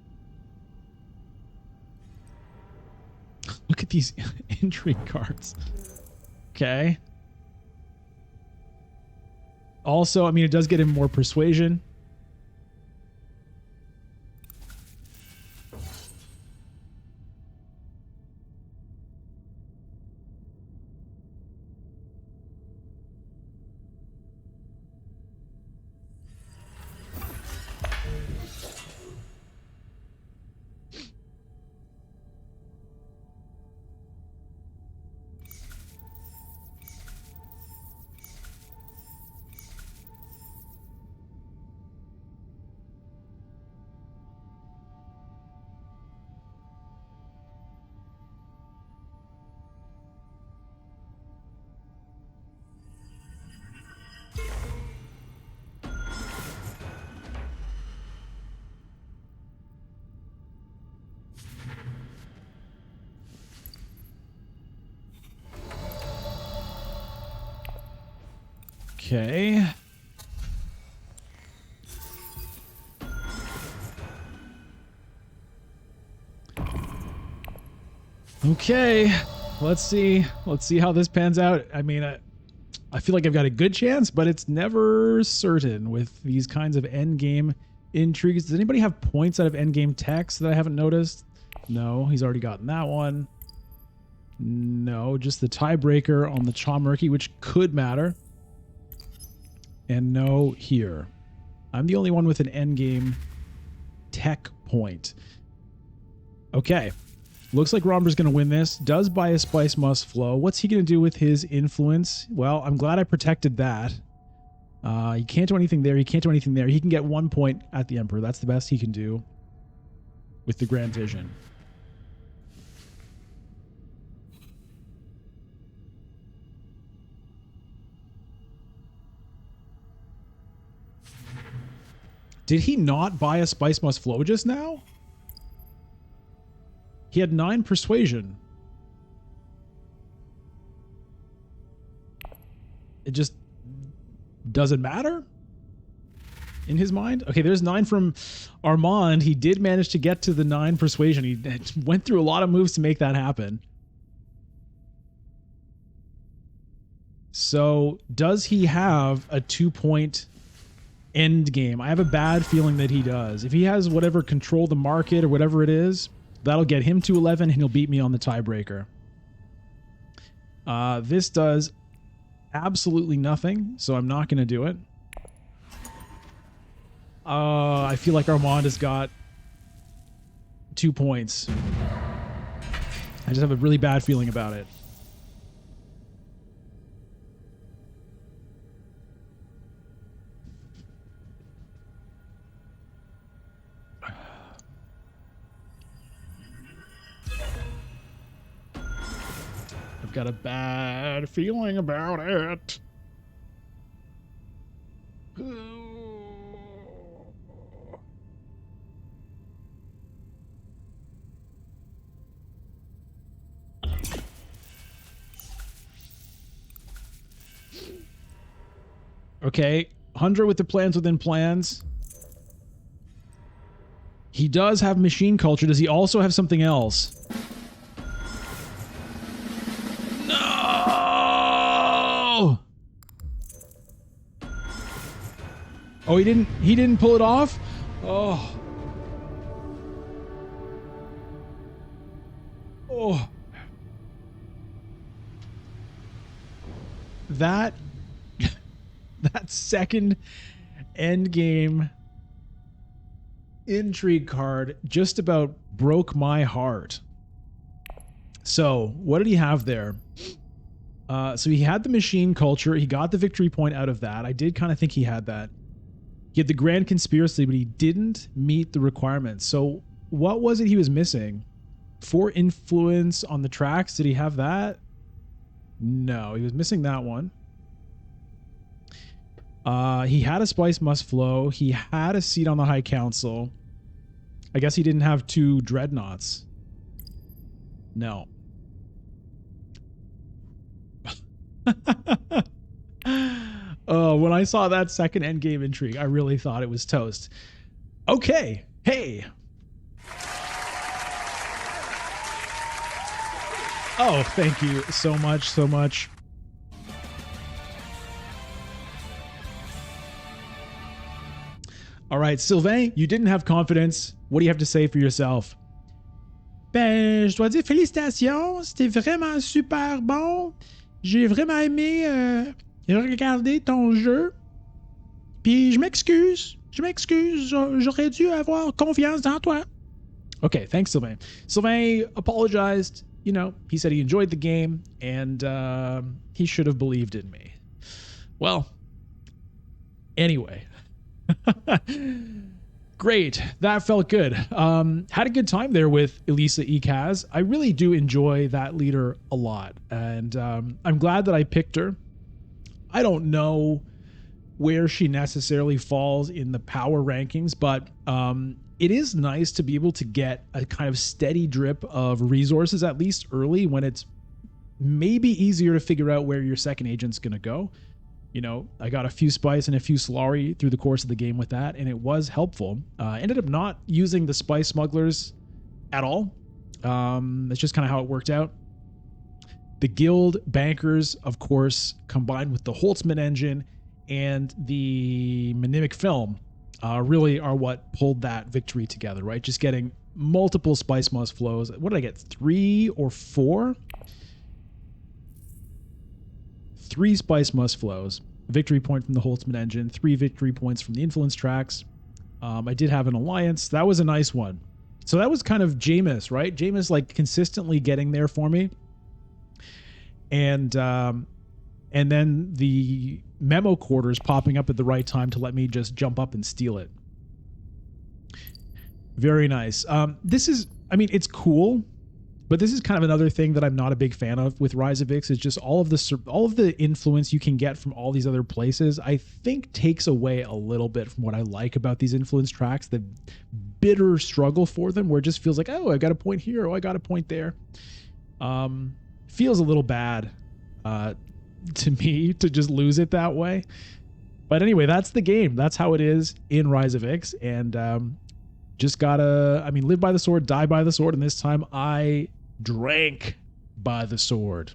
Look at these intrigue cards. Okay. Also, I mean, it does get him more persuasion. Okay. Okay. Let's see. Let's see how this pans out. I mean, I feel like I've got a good chance, but it's never certain with these kinds of endgame intrigues. Does anybody have points out of endgame techs that I haven't noticed? No, he's already gotten that one. No, just the tiebreaker on the Chomurky, which could matter. And no here. I'm the only one with an endgame tech point. Okay. Looks like Romber's going to win this. Does buy a Spice Must Flow. What's he going to do with his influence? Well, I'm glad I protected that. He can't do anything there. He can't do anything there. He can get 1 point at the Emperor. That's the best he can do with the Grand Vision. Did he not buy a Spice Must Flow just now? He had 9 persuasion. It just doesn't matter in his mind. Okay, there's 9 from Armand. He did manage to get to the 9 persuasion. He went through a lot of moves to make that happen. So does he have a 2-point end game? I have a bad feeling that he does. If he has whatever control the market or whatever it is, that'll get him to 11 and he'll beat me on the tiebreaker. This does absolutely nothing, so I'm not going to do it. I feel like Armand has got 2 points. I just have a really bad feeling about it. I've got a bad feeling about it. Okay, 100 with the plans within plans. He does have machine culture. Does he also have something else? No! Oh, he didn't pull it off? Oh. Oh. That second end game intrigue card just about broke my heart. So what did he have there? So he had the machine culture. He got the victory point out of that. I did kind of think he had that. He had the grand conspiracy, but he didn't meet the requirements. So what was it he was missing? 4 influence on the tracks. Did he have that? No, he was missing that one. He had a Spice Must Flow. He had a seat on the High Council. I guess he didn't have 2 dreadnoughts. No. Oh, when I saw that second endgame intrigue, I really thought it was toast. Okay. Hey. Oh, thank you so much, so much. All right, Sylvain, you didn't have confidence. What do you have to say for yourself? Ben, je dois dire félicitations, c'était vraiment super bon. J'ai vraiment aimé regarder ton jeu. Puis je m'excuse, j'aurais dû avoir confiance dans toi. Okay, thanks, Sylvain. Sylvain apologized. You know, he said he enjoyed the game and he should have believed in me. Well, anyway. Great. That felt good. Had a good time there with Ilesa Ecaz. I really do enjoy that leader a lot. And I'm glad that I picked her. I don't know where she necessarily falls in the power rankings, but it is nice to be able to get a kind of steady drip of resources, at least early, when it's maybe easier to figure out where your second agent's going to go. You know, I got a few spice and a few Solari through the course of the game with that, and it was helpful. Ended up not using the spice smugglers at all. That's just kind of how it worked out. The guild bankers, of course, combined with the Holtzman engine and the Mnemic film, really are what pulled that victory together, right? Just getting multiple spice must flows. What did I get? 3 or 4? 3 spice must flows, a victory point from the Holtzman engine, 3 victory points from the influence tracks. I did have an alliance. That was a nice one. So that was kind of Jameis, right? Jameis like consistently getting there for me. And then the memo quarters popping up at the right time to let me just jump up and steal it. Very nice. This is, I mean, it's cool. But this is kind of another thing that I'm not a big fan of with Rise of Ix, is just all of the influence you can get from all these other places, I think takes away a little bit from what I like about these influence tracks, the bitter struggle for them where it just feels like, oh, I got a point here, oh, I got a point there. Feels a little bad to me to just lose it that way. But anyway, that's the game. That's how it is in Rise of Ix. And just gotta, I mean, live by the sword, die by the sword. And this time I drank by the sword.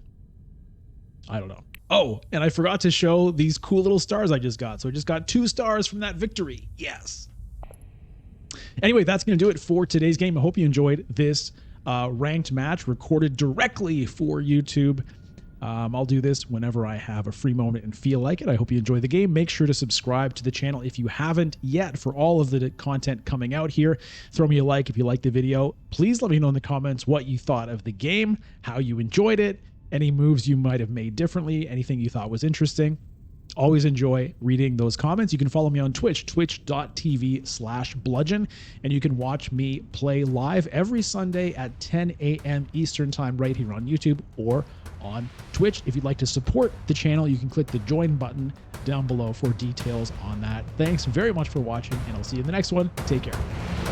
I don't know. Oh, and I forgot to show these cool little stars I just got. So I just got 2 stars from that victory. Yes. Anyway, that's going to do it for today's game. I hope you enjoyed this ranked match recorded directly for YouTube. I'll do this whenever I have a free moment and feel like it. I hope you enjoy the game. Make sure to subscribe to the channel if you haven't yet for all of the content coming out here. Throw me a like if you liked the video. Please let me know in the comments what you thought of the game, how you enjoyed it, any moves you might have made differently, anything you thought was interesting. Always enjoy reading those comments. You can follow me on Twitch, twitch.tv/bludgeon, and you can watch me play live every Sunday at 10 a.m. Eastern time right here on YouTube or on Twitch. If you'd like to support the channel, you can click the join button down below for details on that. Thanks very much for watching, and I'll see you in the next one. Take care.